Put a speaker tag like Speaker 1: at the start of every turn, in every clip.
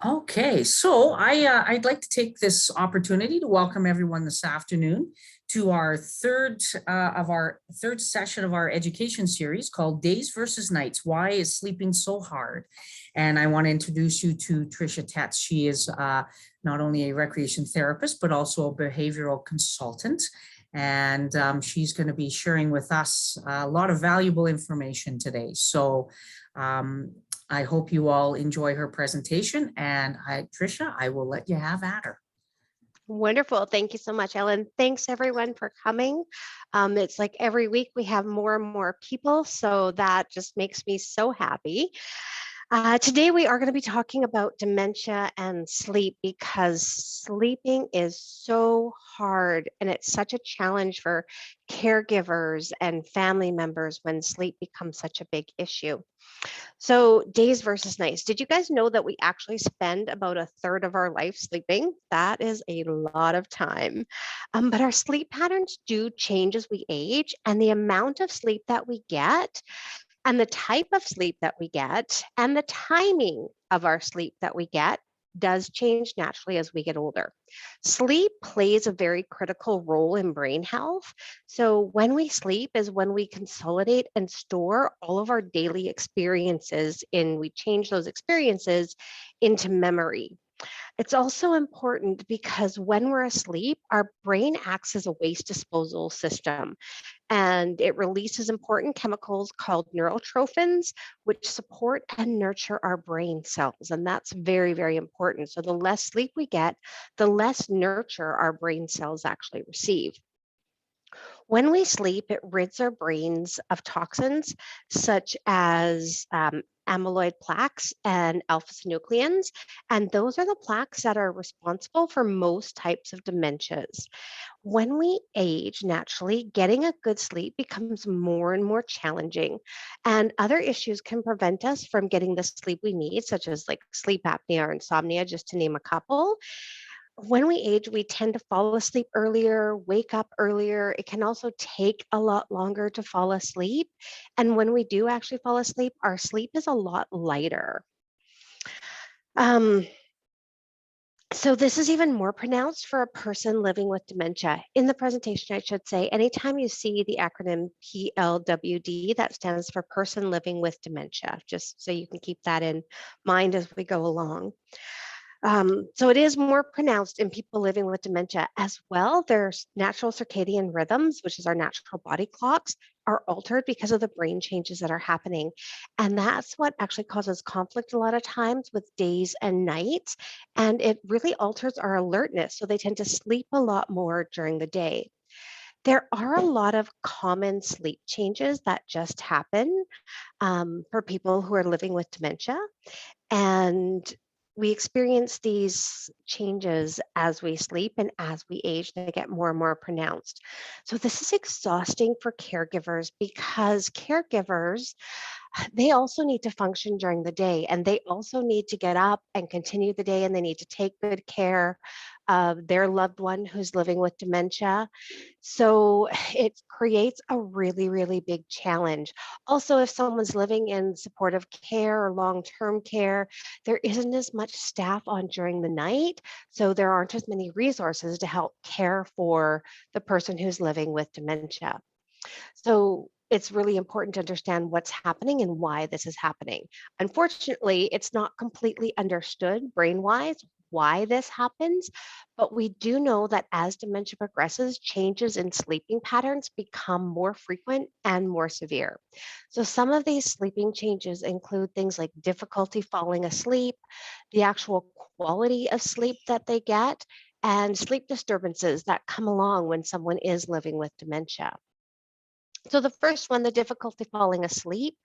Speaker 1: Okay, so I'd like to take this opportunity to welcome everyone this afternoon to our third session of our education series called Days versus Nights. Why is sleeping so hard? And I want to introduce you to Tricia Tetz. She is not only a recreation therapist but also a behavioral consultant, and she's going to be sharing with us a lot of valuable information today. So. Um, I hope you all enjoy her presentation, and Tricia, I will let you have at her.
Speaker 2: Wonderful. Thank you so much, Ellen. Thanks everyone for coming. It's like every week we have more and more people, so that just makes me so happy. Today we are going to be talking about dementia and sleep because sleeping is so hard and it's such a challenge for caregivers and family members when sleep becomes such a big issue. So days versus nights. Did you guys know that we actually spend about a third of our life sleeping? That is a lot of time. But our sleep patterns do change as we age, and the amount of sleep that we get and the type of sleep that we get and the timing of our sleep that we get does change naturally as we get older. Sleep plays a very critical role in brain health. So, when we sleep is when we consolidate and store all of our daily experiences, and we change those experiences into memory. It's also important because when we're asleep, our brain acts as a waste disposal system and it releases important chemicals called neurotrophins, which support and nurture our brain cells. And that's very, very important. So the less sleep we get, the less nurture our brain cells actually receive. When we sleep, it rids our brains of toxins such as amyloid plaques and alpha synucleins. And those are the plaques that are responsible for most types of dementias. When we age naturally, getting a good sleep becomes more and more challenging. And other issues can prevent us from getting the sleep we need, such as like sleep apnea or insomnia, just to name a couple. When we age, we tend to fall asleep earlier, wake up earlier. It can also take a lot longer to fall asleep. And when we do actually fall asleep, our sleep is a lot lighter. Um, so this is even more pronounced for a person living with dementia. In the presentation, I should say, anytime you see the acronym PLWD, that stands for person living with dementia, just so you can keep that in mind as we go along. So it is more pronounced in people living with dementia as well. Their natural circadian rhythms, which is our natural body clocks, are altered because of the brain changes that are happening. And that's what actually causes conflict a lot of times with days and nights. And it really alters our alertness. So they tend to sleep a lot more during the day. There are a lot of common sleep changes that just happen for people who are living with dementia. And we experience these changes as we sleep and as we age, they get more and more pronounced. So, this is exhausting for caregivers because caregivers, they also need to function during the day and they also need to get up and continue the day and they need to take good care of their loved one who's living with dementia. So it creates a really, really big challenge. Also, if someone's living in supportive care or long term care, there isn't as much staff on during the night. So there aren't as many resources to help care for the person who's living with dementia. So it's really important to understand what's happening and why this is happening. Unfortunately, it's not completely understood brain wise why this happens, but we do know that as dementia progresses, changes in sleeping patterns become more frequent and more severe. So some of these sleeping changes include things like difficulty falling asleep, the actual quality of sleep that they get, and sleep disturbances that come along when someone is living with dementia. So the first one, the difficulty falling asleep,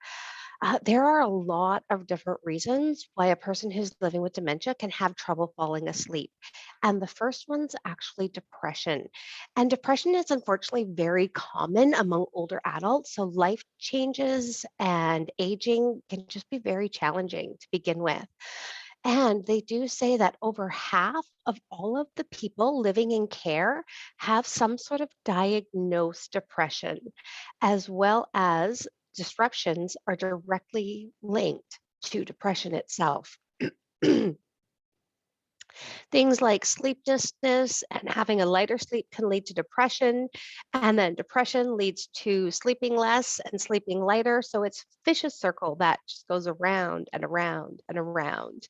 Speaker 2: there are a lot of different reasons why a person who's living with dementia can have trouble falling asleep. And the first one's actually depression. And depression is unfortunately very common among older adults. So life changes and aging can just be very challenging to begin with. And they do say that over half of all of the people living in care have some sort of diagnosed depression, as well as disruptions are directly linked to depression itself. Things like sleeplessness and having a lighter sleep can lead to depression, and then depression leads to sleeping less and sleeping lighter. So it's a vicious circle that just goes around and around and around.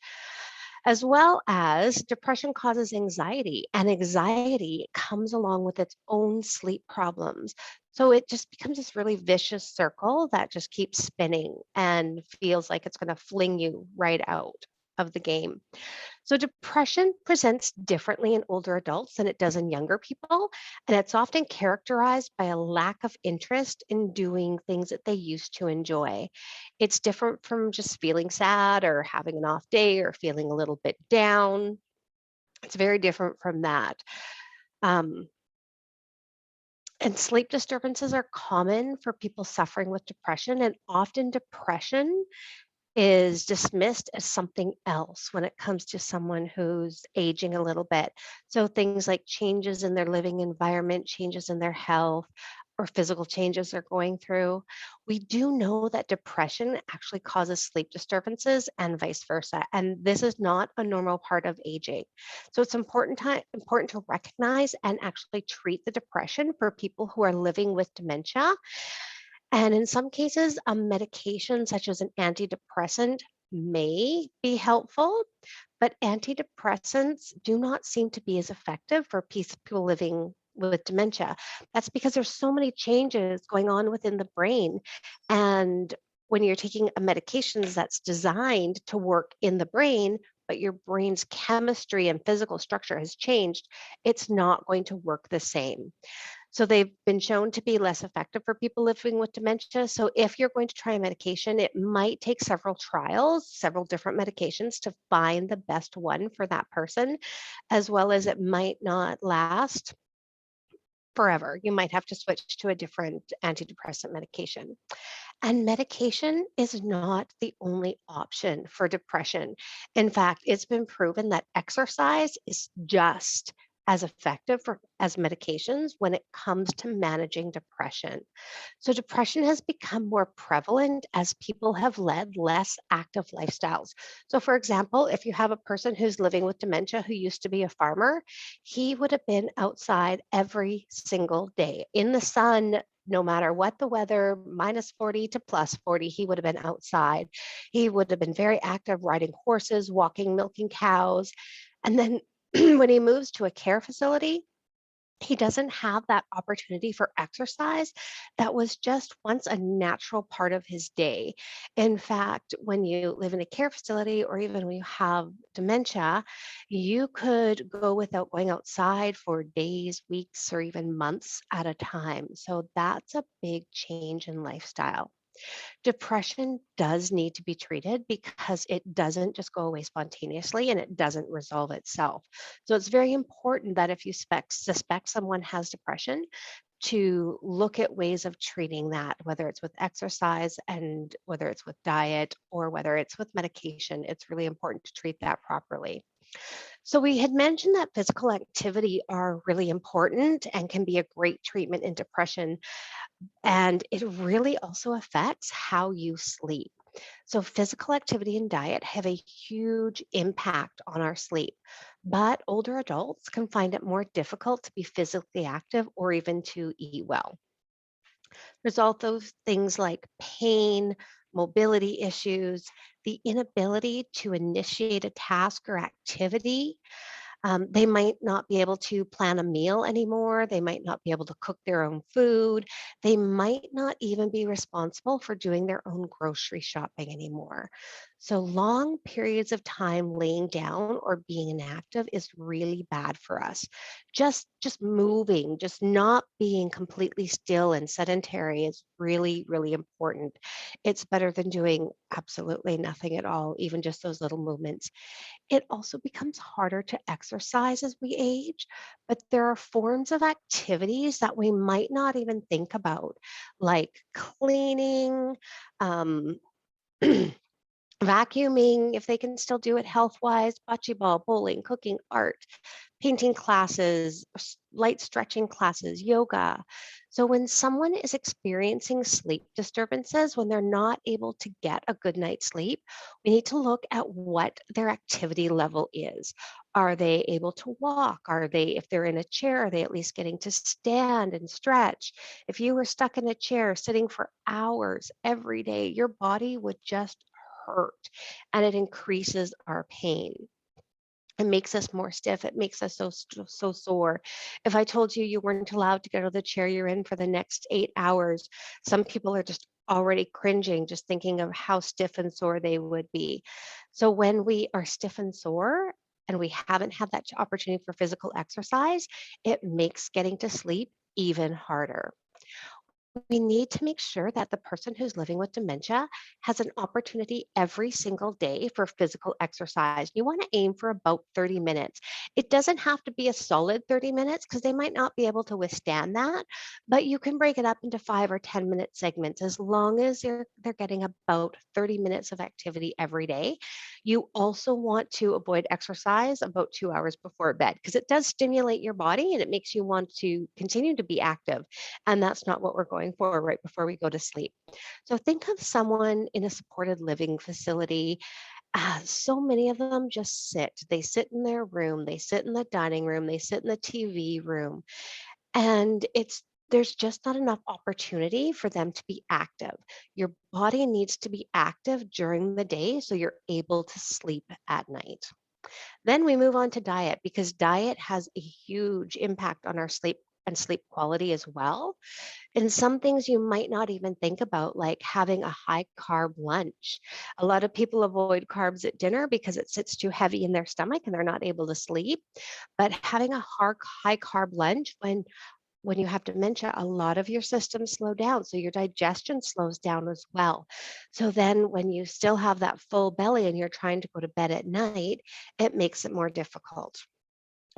Speaker 2: As well as depression causes anxiety, and anxiety comes along with its own sleep problems. So it just becomes this really vicious circle that just keeps spinning and feels like it's going to fling you right out of the game. So, depression presents differently in older adults than it does in younger people, and it's often characterized by a lack of interest in doing things that they used to enjoy. It's different from just feeling sad or having an off day or feeling a little bit down. It's very different from that. Um, and sleep disturbances are common for people suffering with depression, and often depression is dismissed as something else when it comes to someone who's aging a little bit. So things like changes in their living environment, changes in their health, or physical changes they're going through. We do know that depression actually causes sleep disturbances and vice versa. And this is not a normal part of aging. So it's important to recognize and actually treat the depression for people who are living with dementia, and in some cases, a medication such as an antidepressant may be helpful, but antidepressants do not seem to be as effective for people living with dementia. That's because there's so many changes going on within the brain. And when you're taking a medication that's designed to work in the brain, but your brain's chemistry and physical structure has changed, it's not going to work the same. So they've been shown to be less effective for people living with dementia. So if you're going to try a medication, it might take several trials, several different medications to find the best one for that person, as well as it might not last forever. You might have to switch to a different antidepressant medication. And medication is not the only option for depression. In fact, it's been proven that exercise is just as effective as medications when it comes to managing depression. So, depression has become more prevalent as people have led less active lifestyles. So, for example, if you have a person who's living with dementia who used to be a farmer, he would have been outside every single day in the sun. No matter what the weather, minus 40 to plus 40, he would have been outside. He would have been very active riding horses, walking, milking cows. And then when he moves to a care facility, he doesn't have that opportunity for exercise that was just once a natural part of his day. In fact, when you live in a care facility or even when you have dementia, you could go without going outside for days, weeks, or even months at a time. So that's a big change in lifestyle. Depression does need to be treated because it doesn't just go away spontaneously and it doesn't resolve itself. So it's very important that if you suspect someone has depression, to look at ways of treating that, whether it's with exercise and whether it's with diet or whether it's with medication. It's really important to treat that properly. So we had mentioned that physical activity are really important and can be a great treatment in depression, and it really also affects how you sleep. So, physical activity and diet have a huge impact on our sleep, but older adults can find it more difficult to be physically active or even to eat well. There's also things like pain, mobility issues, the inability to initiate a task or activity. They might not be able to plan a meal anymore. They might not be able to cook their own food. They might not even be responsible for doing their own grocery shopping anymore. So, long periods of time laying down or being inactive is really bad for us. Just moving, just not being completely still and sedentary is really, really important. It's better than doing absolutely nothing at all, even just those little movements. It also becomes harder to exercise as we age, but there are forms of activities that we might not even think about, like cleaning, um, Vacuuming, if they can still do it health-wise, bocce ball, bowling, cooking, art, painting classes, light stretching classes, yoga. So when someone is experiencing sleep disturbances, when they're not able to get a good night's sleep, we need to look at what their activity level is. Are they able to walk? Are they, if they're in a chair, are they at least getting to stand and stretch? If you were stuck in a chair sitting for hours every day, your body would just hurt and it increases our pain. It makes us more stiff. It makes us so sore. If I told you you weren't allowed to get out of the chair you're in for the next 8 hours, some people are just already cringing just thinking of how stiff and sore they would be. So when we are stiff and sore and we haven't had that opportunity for physical exercise, it makes getting to sleep even harder. We need to make sure that the person who's living with dementia has an opportunity every single day for physical exercise. You want to aim for about 30 minutes. It doesn't have to be a solid 30 minutes because they might not be able to withstand that, but you can break it up into 5 or 10 minute segments as long as they're getting about 30 minutes of activity every day. You also want to avoid exercise about 2 hours before bed because it does stimulate your body and it makes you want to continue to be active. And that's not what we're going for right before we go to sleep. So think of someone in a supported living facility. So many of them just sit. They sit in their room, they sit in the dining room, they sit in the TV room, and there's just not enough opportunity for them to be active. Your body needs to be active during the day so you're able to sleep at night. Then we move on to diet because diet has a huge impact on our sleep and sleep quality as well. And some things you might not even think about, like having a high carb lunch. A lot of people avoid carbs at dinner because it sits too heavy in their stomach and they're not able to sleep. But having a high carb lunch when you have dementia, a lot of your systems slow down. So your digestion slows down as well. So then when you still have that full belly and you're trying to go to bed at night, it makes it more difficult.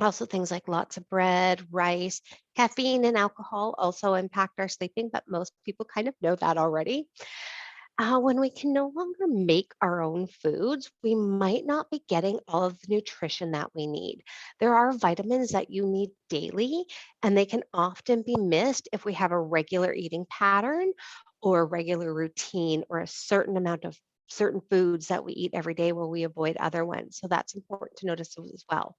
Speaker 2: Also, things like lots of bread, rice, caffeine, and alcohol also impact our sleeping, but most people kind of know that already. When we can no longer make our own foods, we might not be getting all of the nutrition that we need. There are vitamins that you need daily, and they can often be missed if we have a regular eating pattern or a regular routine or a certain amount of certain foods that we eat every day where we avoid other ones. So that's important to notice as well.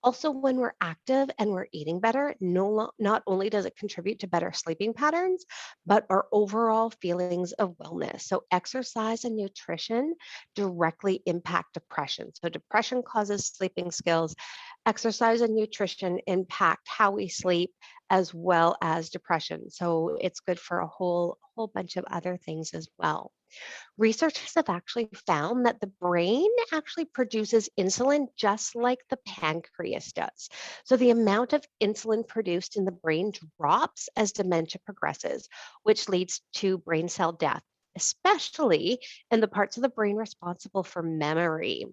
Speaker 2: Also, when we're active and we're eating better, not only does it contribute to better sleeping patterns, but our overall feelings of wellness. So, exercise and nutrition directly impact depression. So, depression causes sleeping skills, exercise and nutrition impact how we sleep as well as depression. So, it's good for a whole bunch of other things as well. Researchers have actually found that the brain actually produces insulin just like the pancreas does. So the amount of insulin produced in the brain drops as dementia progresses, which leads to brain cell death, especially in the parts of the brain responsible for memory.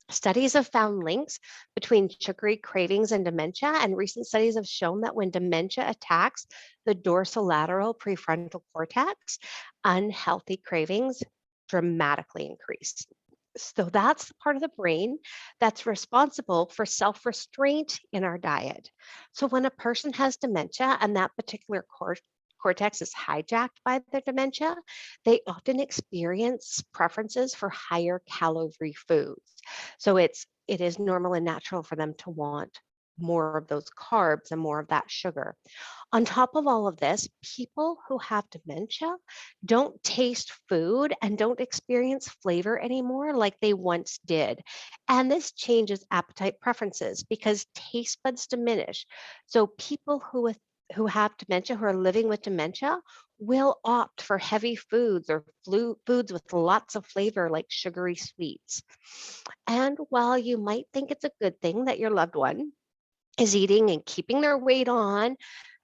Speaker 2: Studies have found links between sugary cravings and dementia, and recent studies have shown that when dementia attacks the dorsolateral prefrontal cortex, unhealthy cravings dramatically increase. So that's the part of the brain that's responsible for self restraint in our diet. So when a person has dementia and that particular cortex is hijacked by their dementia, they often experience preferences for higher calorie foods. So it is normal and natural for them to want more of those carbs and more of that sugar. On top of all of this, people who have dementia don't taste food and don't experience flavor anymore like they once did. And this changes appetite preferences because taste buds diminish. So people who have dementia, who are living with dementia, will opt for heavy foods or foods with lots of flavor like sugary sweets. And while you might think it's a good thing that your loved one is eating and keeping their weight on,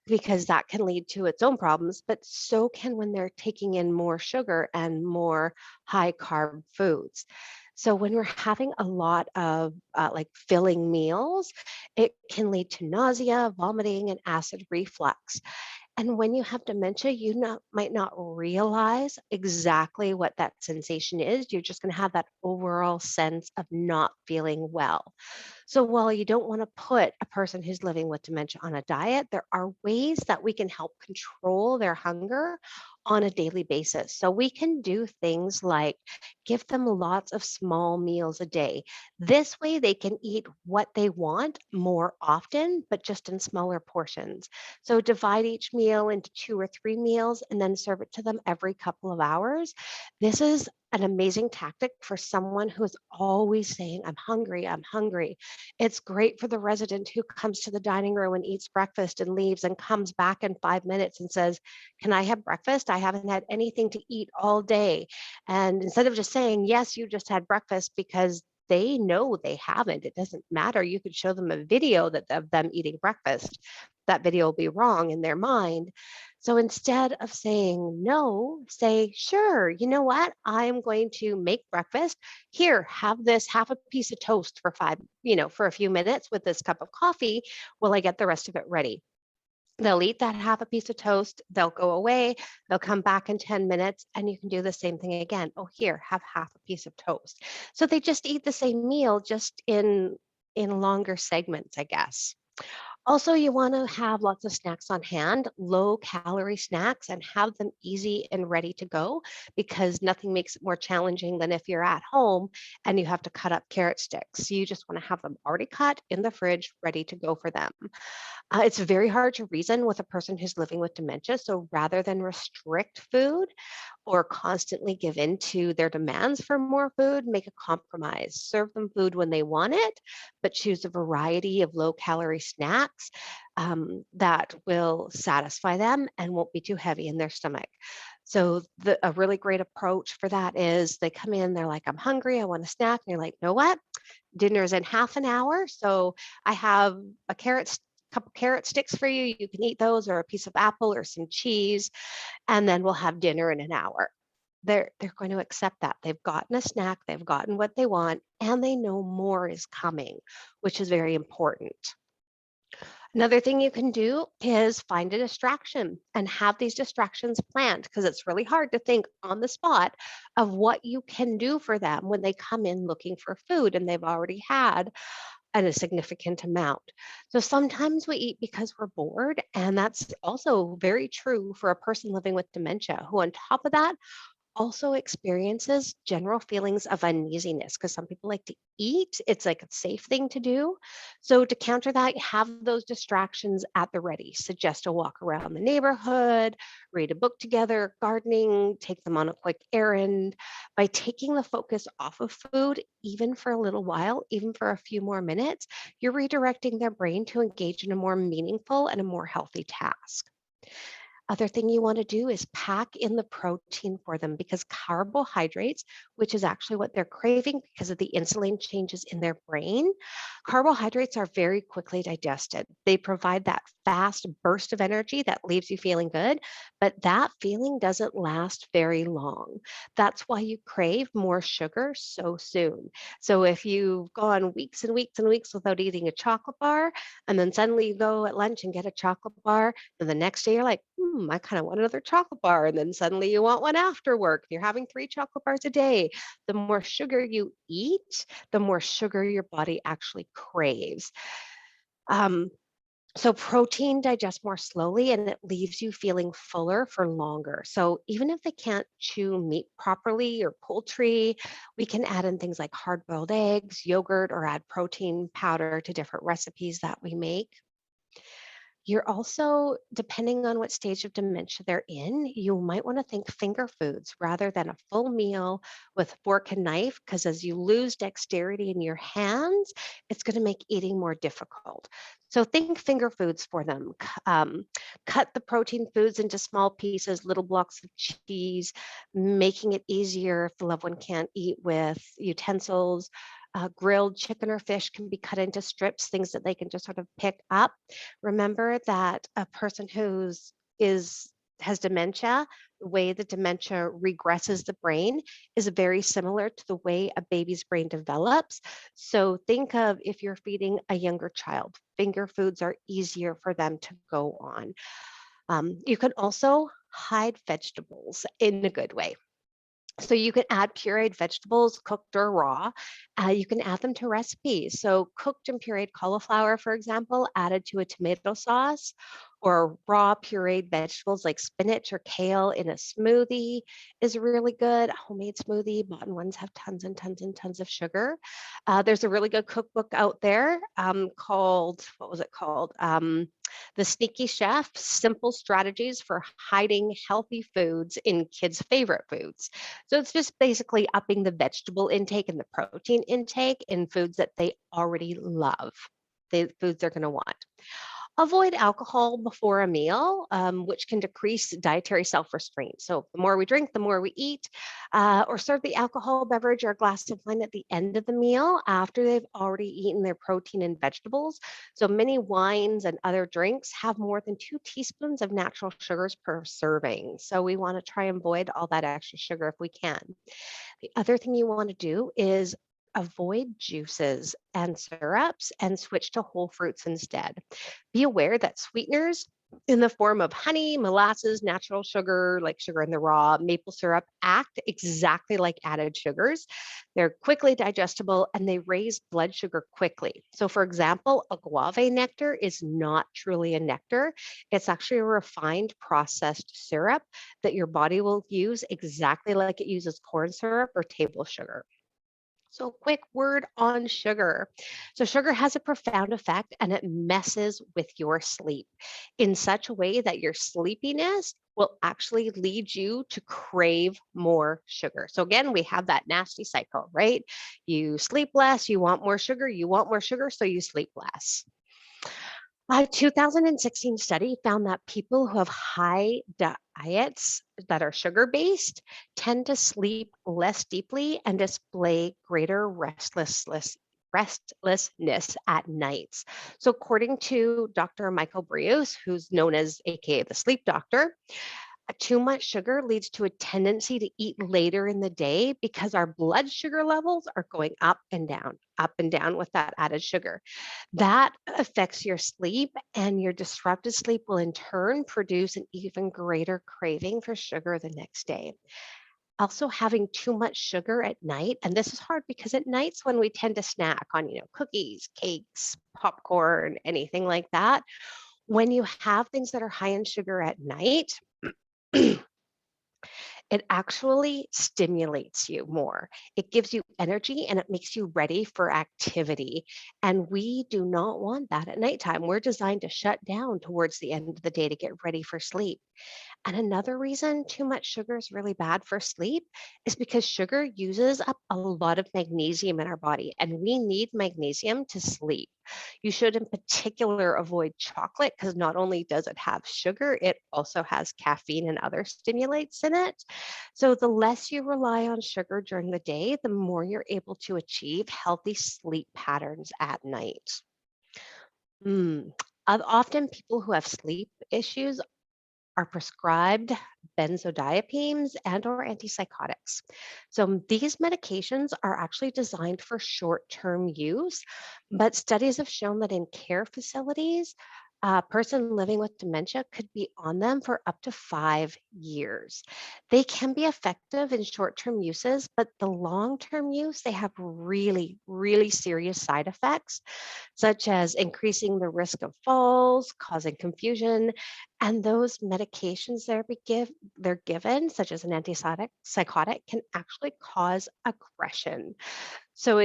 Speaker 2: because that can lead to its own problems, but so can when they're taking in more sugar and more high carb foods. So when we're having a lot of like filling meals, it can lead to nausea, vomiting, and acid reflux. And when you have dementia, might not realize exactly what that sensation is. You're just going to have that overall sense of not feeling well. So while you don't want to put a person who's living with dementia on a diet, there are ways that we can help control their hunger on a daily basis. So we can do things like give them lots of small meals a day. This way they can eat what they want more often, but just in smaller portions. So divide each meal into 2 or 3 meals and then serve it to them every couple of hours. This is an amazing tactic for someone who is always saying, I'm hungry, I'm hungry. It's great for the resident who comes to the dining room and eats breakfast and leaves and comes back in 5 minutes and says, can I have breakfast? I haven't had anything to eat all day. And instead of just saying, yes, you just had breakfast, because they know they haven't, it doesn't matter. You could show them a video of them eating breakfast. That video will be wrong in their mind. So instead of saying no, say, sure, you know what? I'm going to make breakfast. Here, have this half a piece of toast for for a few minutes with this cup of coffee while I get the rest of it ready. They'll eat that half a piece of toast, they'll go away, they'll come back in 10 minutes, and you can do the same thing again. Oh, here, have half a piece of toast. So they just eat the same meal, just in longer segments, I guess. Also, you want to have lots of snacks on hand, low calorie snacks, and have them easy and ready to go, because nothing makes it more challenging than if you're at home and you have to cut up carrot sticks. You just want to have them already cut in the fridge, ready to go for them. It's very hard to reason with a person who's living with dementia. So rather than restrict food or constantly give in to their demands for more food, make a compromise. Serve them food when they want it, but choose a variety of low calorie snacks that will satisfy them and won't be too heavy in their stomach. So a really great approach for that is they come in, they're like, I'm hungry, I want a snack. And you're like, know what? Dinner's in half an hour. So I have couple carrot sticks for you. You can eat those, or a piece of apple or some cheese, and then we'll have dinner in an hour. They're going to accept that. They've gotten a snack, they've gotten what they want, and they know more is coming, which is very important. Another thing you can do is find a distraction and have these distractions planned, because it's really hard to think on the spot of what you can do for them when they come in looking for food and they've already had a significant amount. So sometimes we eat because we're bored, and that's also very true for a person living with dementia, who on top of that also experiences general feelings of uneasiness, because some people like to eat. It's like a safe thing to do. So to counter that, have those distractions at the ready. Suggest a walk around the neighborhood, read a book together, gardening, take them on a quick errand. By taking the focus off of food, even for a little while, even for a few more minutes, you're redirecting their brain to engage in a more meaningful and a more healthy task. Other thing you want to do is pack in the protein for them, because carbohydrates, which is actually what they're craving because of the insulin changes in their brain, carbohydrates are very quickly digested. They provide that fast burst of energy that leaves you feeling good, but that feeling doesn't last very long. That's why you crave more sugar so soon. So if you've gone weeks and weeks and weeks without eating a chocolate bar, and then suddenly you go at lunch and get a chocolate bar, and the next day you're like, I kind of want another chocolate bar. And then suddenly you want one after work. You're having 3 chocolate bars a day. The more sugar you eat, the more sugar your body actually craves. Um, so protein digests more slowly and it leaves you feeling fuller for longer. So even if they can't chew meat properly or poultry, we can add in things like hard-boiled eggs, yogurt, or add protein powder to different recipes that we make. You're also, depending on what stage of dementia they're in, you might want to think finger foods rather than a full meal with fork and knife, because as you lose dexterity in your hands, it's going to make eating more difficult. So think finger foods for them. Cut the protein foods into small pieces, little blocks of cheese, making it easier if the loved one can't eat with utensils. Grilled chicken or fish can be cut into strips, things that they can just sort of pick up. Remember that a person has dementia, the way the dementia regresses the brain is very similar to the way a baby's brain develops. So think of if you're feeding a younger child, finger foods are easier for them to go on. You can also hide vegetables in a good way. So you can add pureed vegetables, cooked or raw. You can add them to recipes. So cooked and pureed cauliflower, for example, added to a tomato sauce, or raw pureed vegetables like spinach or kale in a smoothie is really good. A homemade smoothie, bought ones have tons and tons and tons of sugar. There's a really good cookbook out there called, what was it called? The Sneaky Chef, Simple Strategies for Hiding Healthy Foods in Kids' Favorite Foods. So it's just basically upping the vegetable intake and the protein intake in foods that they already love, the foods they're going to want. Avoid alcohol before a meal, which can decrease dietary self-restraint. So the more we drink, the more we eat, or serve the alcohol beverage or a glass of wine at the end of the meal after they've already eaten their protein and vegetables. So many wines and other drinks have more than 2 teaspoons of natural sugars per serving. So we want to try and avoid all that extra sugar if we can. The other thing you want to do is avoid juices and syrups and switch to whole fruits instead. Be aware that sweeteners in the form of honey, molasses, natural sugar, like sugar in the raw, maple syrup, act exactly like added sugars. They're quickly digestible and they raise blood sugar quickly. So, for example, agave nectar is not truly a nectar. It's actually a refined processed syrup that your body will use exactly like it uses corn syrup or table sugar. So, quick word on sugar. So, sugar has a profound effect and it messes with your sleep in such a way that your sleepiness will actually lead you to crave more sugar. So, again, we have that nasty cycle, right? You sleep less, you want more sugar, so you sleep less. A 2016 study found that people who have high diets that are sugar based tend to sleep less deeply and display greater restlessness at nights. So, according to Dr. Michael Breus, who's known as AKA the sleep doctor, too much sugar leads to a tendency to eat later in the day because our blood sugar levels are going up and down with that added sugar. That affects your sleep, and your disrupted sleep will in turn produce an even greater craving for sugar the next day. Also, having too much sugar at night, and this is hard because at nights when we tend to snack on, cookies, cakes, popcorn, anything like that, when you have things that are high in sugar at night, it actually stimulates you more. It gives you energy and it makes you ready for activity. And we do not want that at nighttime. We're designed to shut down towards the end of the day to get ready for sleep. And another reason too much sugar is really bad for sleep is because sugar uses up a lot of magnesium in our body, and we need magnesium to sleep. You should, in particular, avoid chocolate because not only does it have sugar, it also has caffeine and other stimulants in it. So, the less you rely on sugar during the day, the more you're able to achieve healthy sleep patterns at night. Mm. Often, people who have sleep issues are prescribed benzodiazepines and or antipsychotics. So these medications are actually designed for short-term use, but studies have shown that in care facilities, a person living with dementia could be on them for up to 5 years. They can be effective in short-term uses, but the long-term use, they have really, really serious side effects, such as increasing the risk of falls, causing confusion, and those medications they're given, such as an antipsychotic, can actually cause aggression. So,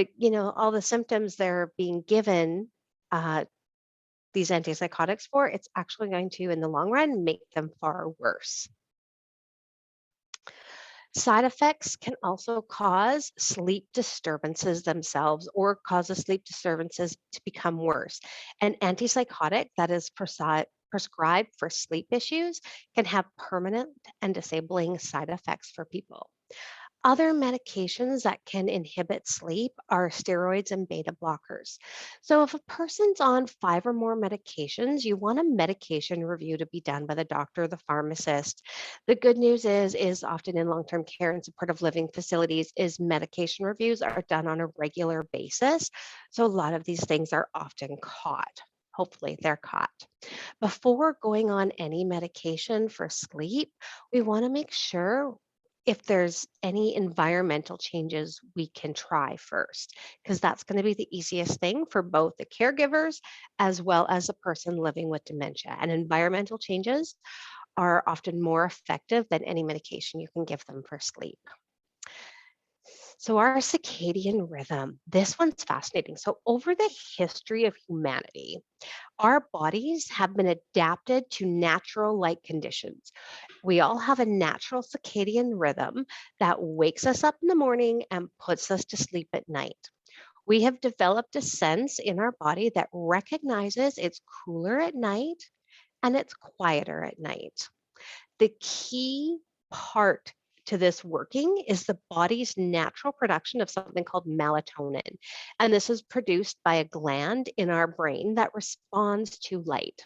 Speaker 2: all the symptoms they're being given these antipsychotics for, it's actually going to, in the long run, make them far worse. Side effects can also cause sleep disturbances themselves or cause the sleep disturbances to become worse. An antipsychotic that is prescribed for sleep issues can have permanent and disabling side effects for people. Other medications that can inhibit sleep are steroids and beta blockers. So, if a person's on 5 or more medications, you want a medication review to be done by the doctor or the pharmacist. The good news is often in long-term care and supportive living facilities is medication reviews are done on a regular basis. So, a lot of these things are often caught. Hopefully they're caught. Before going on any medication for sleep, we want to make sure if there's any environmental changes we can try first, because that's going to be the easiest thing for both the caregivers as well as a person living with dementia. And environmental changes are often more effective than any medication you can give them for sleep. So, our circadian rhythm, this one's fascinating. So, over the history of humanity, our bodies have been adapted to natural light conditions. We all have a natural circadian rhythm that wakes us up in the morning and puts us to sleep at night. We have developed a sense in our body that recognizes it's cooler at night and it's quieter at night. The key part to this working is the body's natural production of something called melatonin. And this is produced by a gland in our brain that responds to light.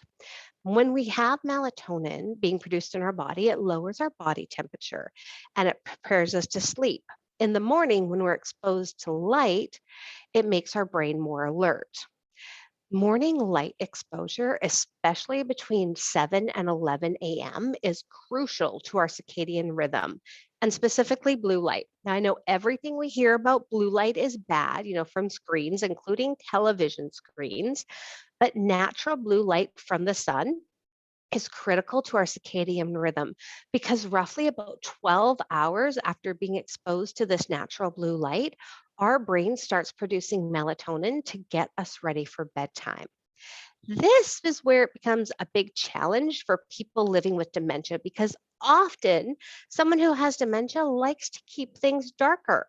Speaker 2: When we have melatonin being produced in our body, it lowers our body temperature and it prepares us to sleep. In the morning, when we're exposed to light, it makes our brain more alert. Morning light exposure, especially between 7 and 11 a.m., is crucial to our circadian rhythm, and specifically blue light. Now, I know everything we hear about blue light is bad, from screens, including television screens, but natural blue light from the sun is critical to our circadian rhythm because roughly about 12 hours after being exposed to this natural blue light, our brain starts producing melatonin to get us ready for bedtime. This is where it becomes a big challenge for people living with dementia because often someone who has dementia likes to keep things darker.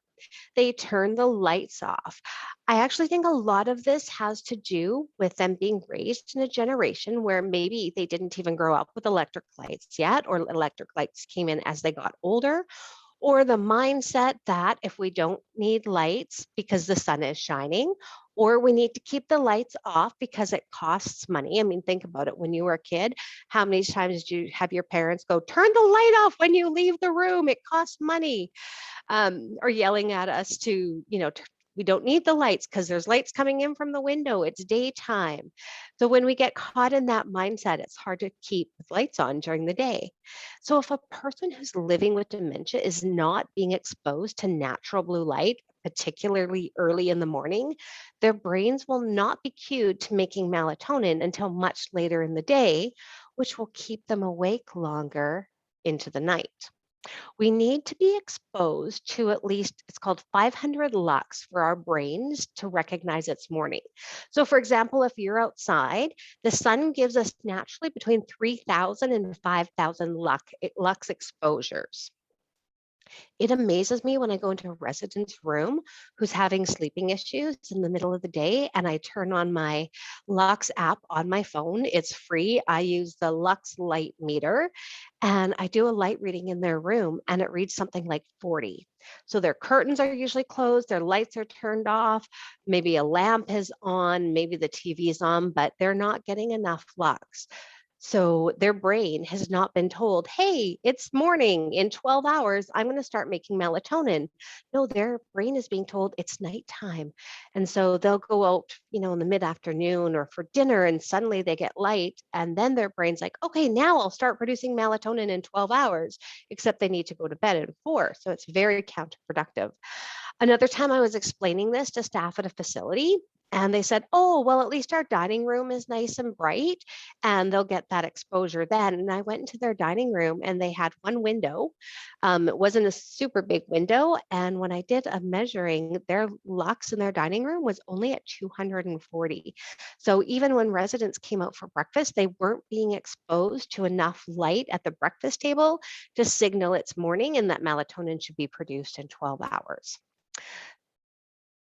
Speaker 2: They turn the lights off. I actually think a lot of this has to do with them being raised in a generation where maybe they didn't even grow up with electric lights yet, or electric lights came in as they got older, or the mindset that if we don't need lights because the sun is shining, or we need to keep the lights off because it costs money. I mean, think about it. When you were a kid, how many times did you have your parents go, turn the light off when you leave the room? It costs money, or yelling at us to, we don't need the lights because there's lights coming in from the window. It's daytime. So when we get caught in that mindset, it's hard to keep the lights on during the day. So if a person who's living with dementia is not being exposed to natural blue light, particularly early in the morning, their brains will not be cued to making melatonin until much later in the day, which will keep them awake longer into the night. We need to be exposed to at least, it's called 500 lux for our brains to recognize it's morning. So, for example, if you're outside, the sun gives us naturally between 3,000 and 5,000 lux exposures. It amazes me when I go into a resident's room who's having sleeping issues in the middle of the day and I turn on my Lux app on my phone. It's free. I use the Lux light meter and I do a light reading in their room and it reads something like 40. So their curtains are usually closed, their lights are turned off, maybe a lamp is on, maybe the TV is on, but they're not getting enough Lux. So their brain has not been told, hey, it's morning. In 12 hours, I'm going to start making melatonin. No, their brain is being told it's nighttime. And so they'll go out, in the mid afternoon or for dinner, and suddenly they get light. And then their brain's like, okay, now I'll start producing melatonin in 12 hours, except they need to go to bed at 4. So it's very counterproductive. Another time I was explaining this to staff at a facility, and they said, oh, well, at least our dining room is nice and bright, and they'll get that exposure then. And I went into their dining room, and they had one window. It wasn't a super big window. And when I did a measuring, their lux in their dining room was only at 240. So even when residents came out for breakfast, they weren't being exposed to enough light at the breakfast table to signal it's morning and that melatonin should be produced in 12 hours.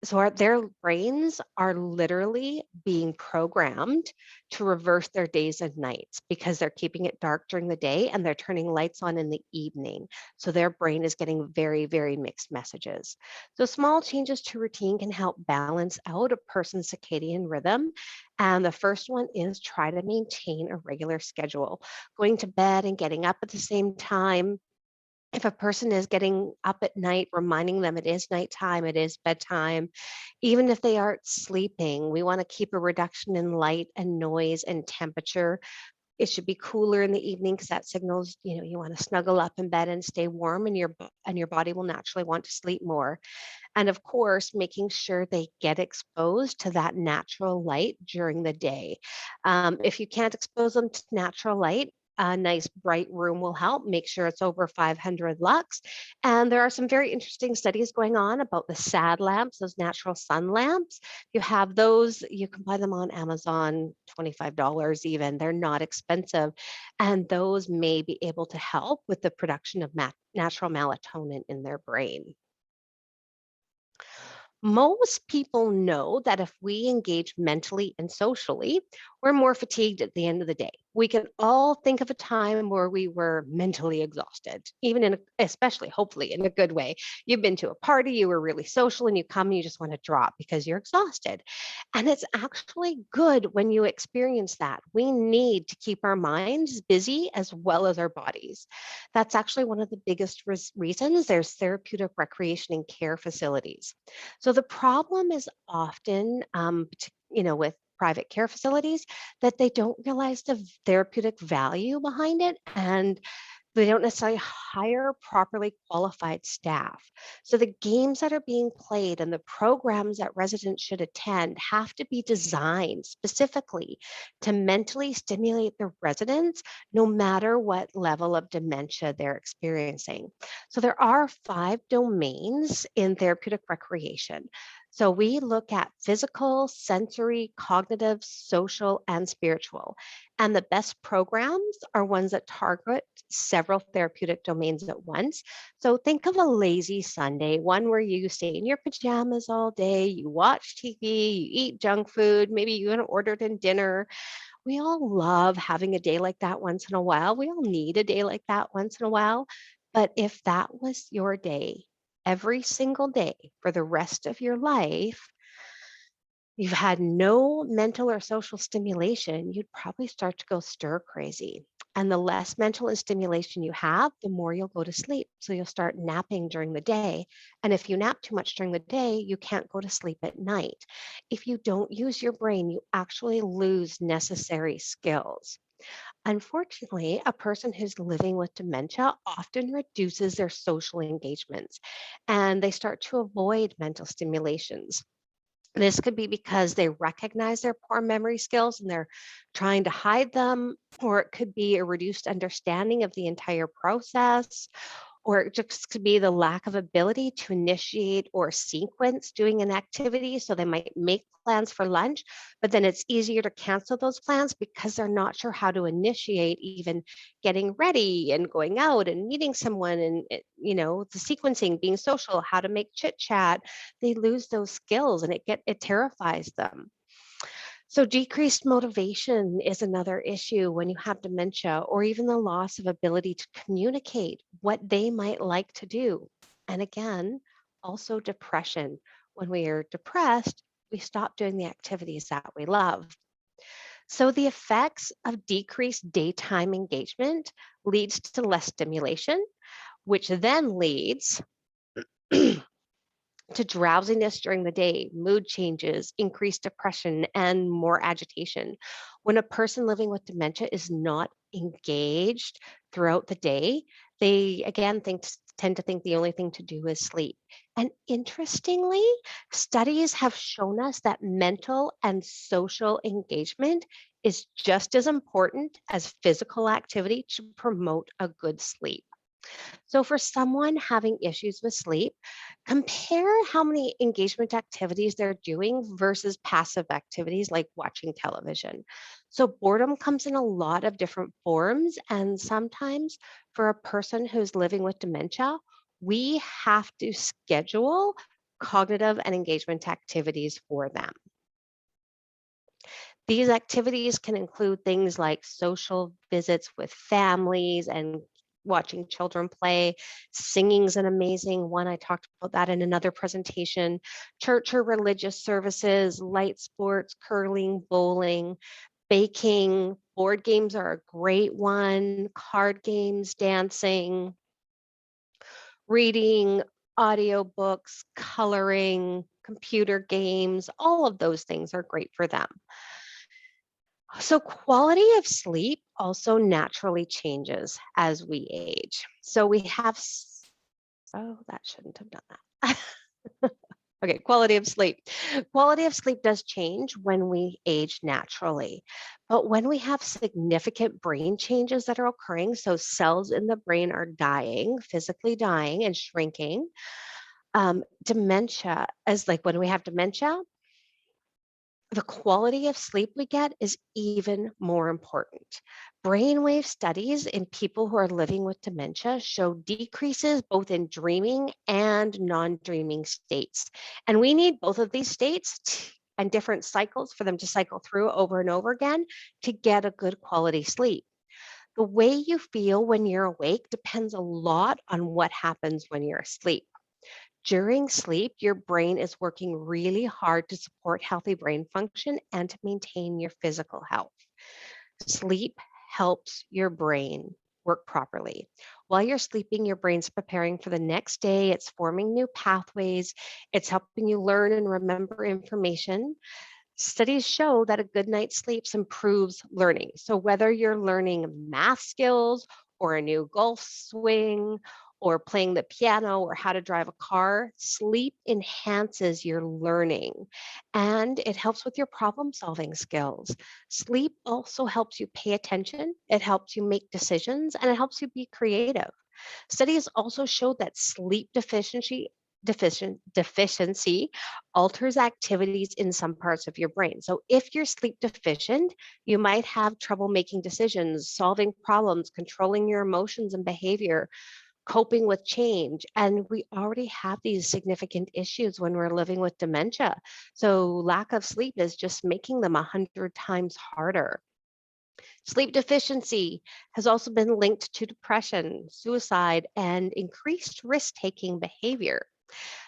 Speaker 2: So their brains are literally being programmed to reverse their days and nights because they're keeping it dark during the day and they're turning lights on in the evening. So their brain is getting very, very mixed messages. So small changes to routine can help balance out a person's circadian rhythm. And the first one is try to maintain a regular schedule. Going to bed and getting up at the same time If a person is getting up at night, reminding them it is nighttime, it is bedtime, even if they aren't sleeping, we want to keep a reduction in light and noise and temperature. It should be cooler in the evening because that signals, you want to snuggle up in bed and stay warm, and your body will naturally want to sleep more. And of course, making sure they get exposed to that natural light during the day. If you can't expose them to natural light, a nice bright room will help. Make sure it's over 500 lux. And there are some very interesting studies going on about the sad lamps, those natural sun lamps. You have those, you can buy them on Amazon, $25 even. They're not expensive. And those may be able to help with the production of natural melatonin in their brain. Most people know that if we engage mentally and socially, we're more fatigued at the end of the day. We can all think of a time where we were mentally exhausted, even especially, hopefully, in a good way. You've been to a party, you were really social, and you come and you just want to drop because you're exhausted. And it's actually good when you experience that. We need to keep our minds busy as well as our bodies. That's actually one of the biggest reasons there's therapeutic recreation and care facilities. So the problem is often, with private care facilities, that they don't realize the therapeutic value behind it, and they don't necessarily hire properly qualified staff. So the games that are being played and the programs that residents should attend have to be designed specifically to mentally stimulate the residents, no matter what level of dementia they're experiencing. So there are 5 domains in therapeutic recreation. So we look at physical, sensory, cognitive, social, and spiritual. And the best programs are ones that target several therapeutic domains at once. So think of a lazy Sunday, one where you stay in your pajamas all day, you watch TV, you eat junk food, maybe you ordered in dinner. We all love having a day like that once in a while. We all need a day like that once in a while. But if that was your day, every single day for the rest of your life, you've had no mental or social stimulation, you'd probably start to go stir crazy. And the less mental and stimulation you have, the more you'll go to sleep. So you'll start napping during the day. And if you nap too much during the day, you can't go to sleep at night. If you don't use your brain, you actually lose necessary skills. Unfortunately, a person who's living with dementia often reduces their social engagements and they start to avoid mental stimulations. This could be because they recognize their poor memory skills and they're trying to hide them, or it could be a reduced understanding of the entire process, or it just could be the lack of ability to initiate or sequence doing an activity. So they might make plans for lunch, but then it's easier to cancel those plans because they're not sure how to initiate even getting ready and going out and meeting someone and, the sequencing, being social, how to make chit chat. They lose those skills and it terrifies them. So, decreased motivation is another issue when you have dementia, or even the loss of ability to communicate what they might like to do. And again, also depression. When we are depressed, we stop doing the activities that we love. So, the effects of decreased daytime engagement leads to less stimulation, which then leads to drowsiness during the day, mood changes, increased depression, and more agitation. When a person living with dementia is not engaged throughout the day, they again tend to think the only thing to do is sleep. And interestingly, studies have shown us that mental and social engagement is just as important as physical activity to promote a good sleep. So, for someone having issues with sleep, compare how many engagement activities they're doing versus passive activities like watching television. So, boredom comes in a lot of different forms. And sometimes, for a person who's living with dementia, we have to schedule cognitive and engagement activities for them. These activities can include things like social visits with families and watching children play. Singing's an amazing one. I talked about that in another presentation. Church or religious services, light sports, curling, bowling, baking, board games are a great one, card games, dancing. Reading, audiobooks, coloring, computer games, all of those things are great for them. So quality of sleep also naturally changes as we age. So we have, oh, that shouldn't have done that. Okay, quality of sleep. Quality of sleep does change when we age naturally. But when we have significant brain changes that are occurring, so cells in the brain are dying, physically dying and shrinking, dementia, as like when we have dementia, the quality of sleep we get is even more important. Brainwave studies in people who are living with dementia show decreases both in dreaming and non-dreaming states. And we need both of these states and different cycles for them to cycle through over and over again to get a good quality sleep. The way you feel when you're awake depends a lot on what happens when you're asleep. During sleep, your brain is working really hard to support healthy brain function and to maintain your physical health. Sleep helps your brain work properly. While you're sleeping, your brain's preparing for the next day. It's forming new pathways. It's helping you learn and remember information. Studies show that a good night's sleep improves learning. So whether you're learning math skills or a new golf swing or playing the piano or how to drive a car, sleep enhances your learning and it helps with your problem solving skills. Sleep also helps you pay attention, it helps you make decisions, and it helps you be creative. Studies also show that sleep deficiency alters activities in some parts of your brain. So if you're sleep deficient, you might have trouble making decisions, solving problems, controlling your emotions and behavior, coping with change. And we already have these significant issues when we're living with dementia. So lack of sleep is just making them 100 times harder. Sleep deficiency has also been linked to depression, suicide, and increased risk taking behavior.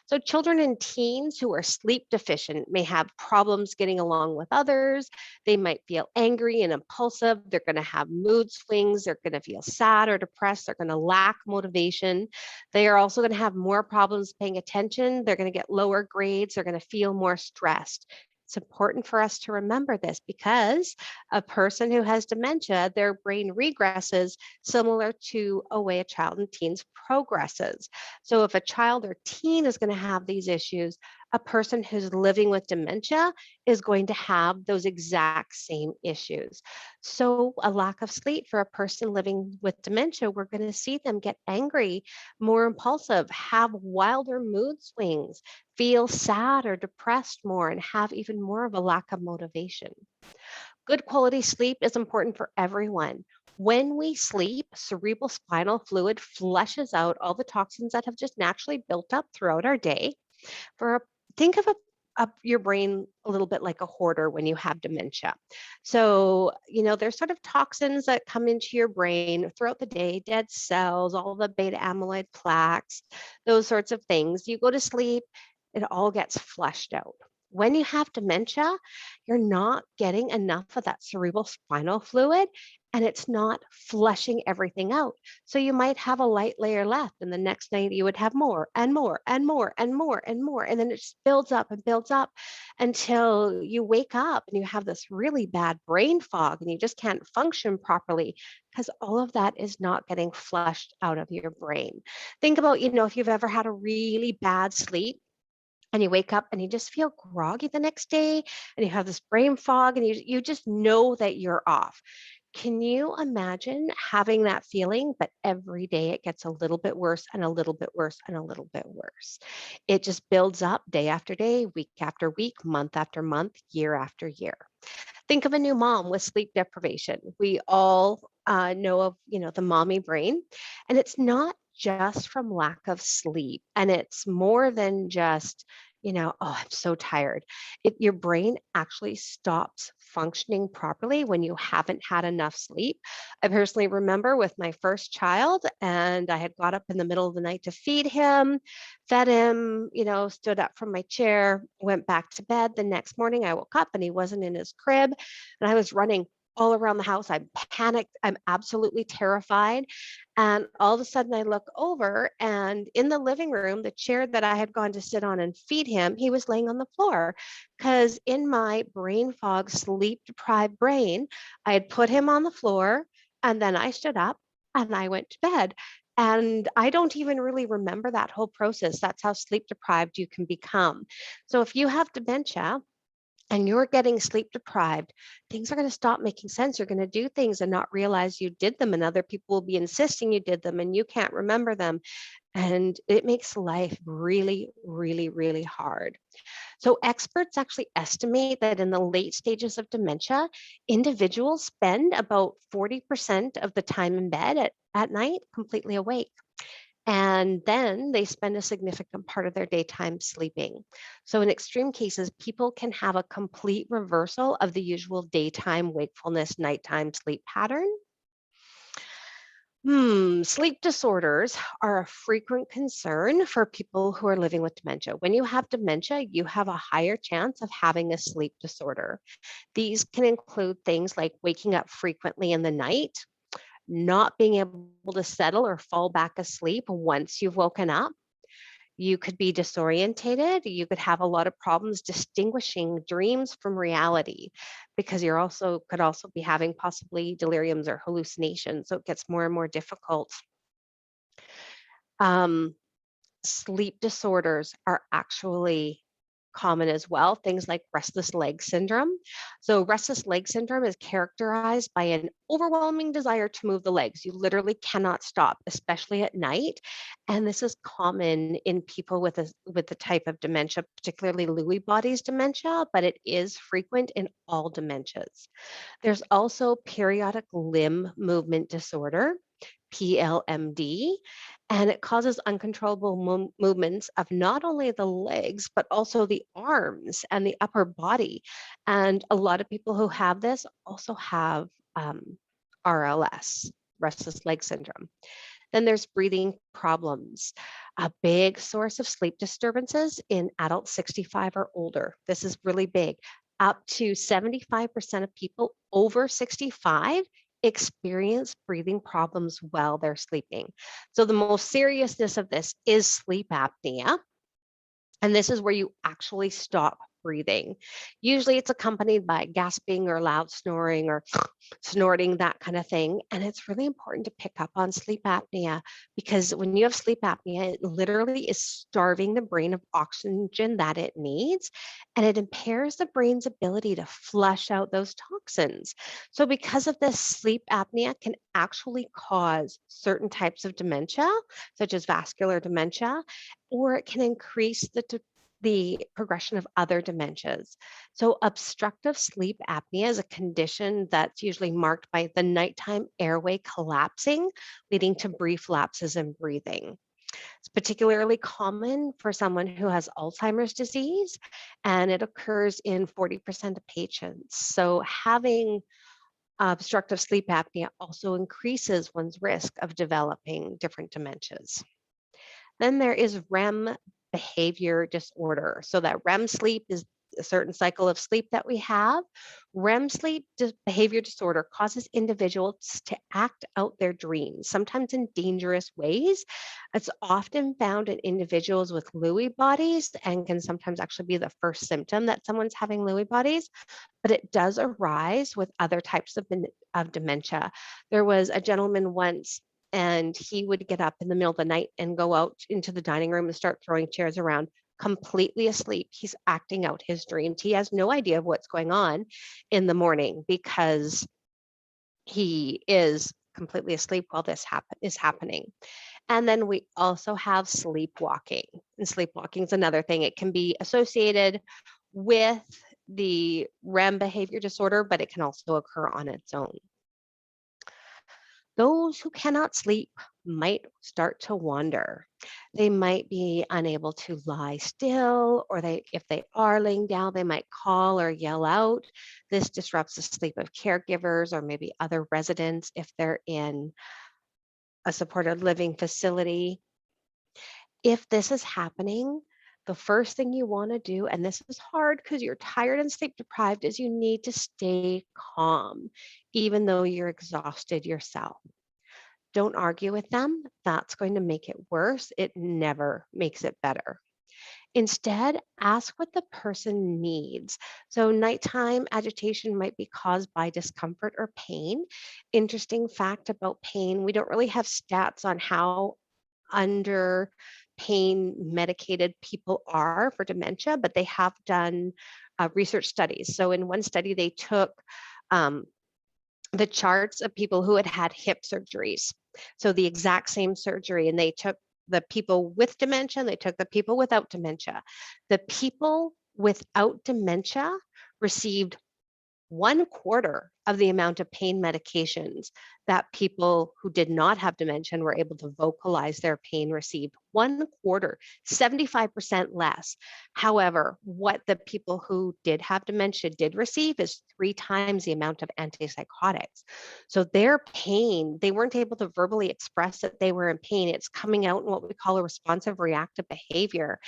Speaker 2: So, children and teens who are sleep deficient may have problems getting along with others. They might feel angry and impulsive. They're going to have mood swings. They're going to feel sad or depressed. They're going to lack motivation. They are also going to have more problems paying attention. They're going to get lower grades. They're going to feel more stressed. It's important for us to remember this because a person who has dementia, their brain regresses similar to a way a child and teens progresses. So if a child or teen is going to have these issues, a person who's living with dementia is going to have those exact same issues. So a lack of sleep for a person living with dementia, we're going to see them get angry, more impulsive, have wilder mood swings, feel sad or depressed more, and have even more of a lack of motivation. Good quality sleep is important for everyone. When we sleep, cerebral spinal fluid flushes out all the toxins that have just naturally built up throughout our day. For a, think of your brain a little bit like a hoarder when you have dementia. So, there's sort of toxins that come into your brain throughout the day, dead cells, all the beta amyloid plaques, those sorts of things. You go to sleep, it all gets flushed out. When you have dementia, you're not getting enough of that cerebral spinal fluid and it's not flushing everything out. So you might have a light layer left, and the next night you would have more and more and more and more and more. And then it just builds up and builds up until you wake up and you have this really bad brain fog and you just can't function properly because all of that is not getting flushed out of your brain. Think about, if you've ever had a really bad sleep and you wake up and you just feel groggy the next day and you have this brain fog and you just know that you're off. Can you imagine having that feeling, but every day it gets a little bit worse and a little bit worse and a little bit worse? It just builds up day after day, week after week, month after month, year after year. Think of a new mom with sleep deprivation. We all know of, the mommy brain, and it's not just from lack of sleep, and it's more than just, oh, I'm so tired. Your brain actually stops functioning properly when you haven't had enough sleep. I personally remember with my first child, and I had got up in the middle of the night to feed him, fed him, stood up from my chair, went back to bed. The next morning I woke up and he wasn't in his crib and I was running all around the house. I'm panicked. I'm absolutely terrified. And all of a sudden, I look over, and in the living room, the chair that I had gone to sit on and feed him, he was laying on the floor. Because in my brain fog, sleep deprived brain, I had put him on the floor, and then I stood up and I went to bed. And I don't even really remember that whole process. That's how sleep deprived you can become. So if you have dementia, and you're getting sleep deprived, things are going to stop making sense. You're going to do things and not realize you did them, and other people will be insisting you did them, and you can't remember them. And it makes life really, really, really hard. So, experts actually estimate that in the late stages of dementia, individuals spend about 40% of the time in bed at night completely awake. And then they spend a significant part of their daytime sleeping. So, in extreme cases, people can have a complete reversal of the usual daytime wakefulness, nighttime sleep pattern. Sleep disorders are a frequent concern for people who are living with dementia. When you have dementia, you have a higher chance of having a sleep disorder. These can include things like waking up frequently in the night, not being able to settle or fall back asleep once you've woken up. You could be disorientated. You could have a lot of problems distinguishing dreams from reality, because could also be having possibly deliriums or hallucinations. So it gets more and more difficult. Um, Sleep disorders are actually common as well, things like restless leg syndrome. So, restless leg syndrome is characterized by an overwhelming desire to move the legs. You literally cannot stop, especially at night. And this is common in people with the type of dementia, particularly Lewy bodies dementia, but it is frequent in all dementias. There's also periodic limb movement disorder, PLMD, and it causes uncontrollable movements of not only the legs, but also the arms and the upper body. And a lot of people who have this also have RLS, restless leg syndrome. Then there's breathing problems, a big source of sleep disturbances in adults 65 or older. This is really big. Up to 75% of people over 65 experience breathing problems while they're sleeping. So the most seriousness of this is sleep apnea. And this is where you actually stop breathing. Usually it's accompanied by gasping or loud snoring or snorting, that kind of thing. And it's really important to pick up on sleep apnea, because when you have sleep apnea, it literally is starving the brain of oxygen that it needs, and it impairs the brain's ability to flush out those toxins. So, because of this, sleep apnea can actually cause certain types of dementia, such as vascular dementia, or it can increase the progression of other dementias. So, obstructive sleep apnea is a condition that's usually marked by the nighttime airway collapsing, leading to brief lapses in breathing. It's particularly common for someone who has Alzheimer's disease, and it occurs in 40% of patients. So, having obstructive sleep apnea also increases one's risk of developing different dementias. Then there is REM behavior disorder. So that REM sleep is a certain cycle of sleep that we have. REM sleep behavior disorder causes individuals to act out their dreams, sometimes in dangerous ways. It's often found in individuals with Lewy bodies and can sometimes actually be the first symptom that someone's having Lewy bodies, but it does arise with other types of dementia. There was a gentleman once, and he would get up in the middle of the night and go out into the dining room and start throwing chairs around, completely asleep. He's acting out his dreams. He has no idea of what's going on in the morning, because he is completely asleep while this is happening. And then we also have sleepwalking. And sleepwalking is another thing. It can be associated with the REM behavior disorder, but it can also occur on its own. Those who cannot sleep might start to wander. They might be unable to lie still, or if they are laying down, they might call or yell out. This disrupts the sleep of caregivers or maybe other residents if they're in a supported living facility. If this is happening, the first thing you want to do, and this is hard because you're tired and sleep deprived, is you need to stay calm, even though you're exhausted yourself. Don't argue with them. That's going to make it worse. It never makes it better. Instead, ask what the person needs. So, nighttime agitation might be caused by discomfort or pain. Interesting fact about pain, we don't really have stats on how under pain medicated people are for dementia, but they have done research studies. So, in one study, they took um, the charts of people who had had hip surgeries. So the exact same surgery, and they took the people with dementia and they took the people without dementia. The people without dementia received 1/4 of the amount of pain medications that people who did not have dementia and were able to vocalize their pain received. 1/4, 75% less. However, what the people who did have dementia did receive is 3 times the amount of antipsychotics. So their pain, they weren't able to verbally express that they were in pain. It's coming out in what we call a responsive reactive behavior.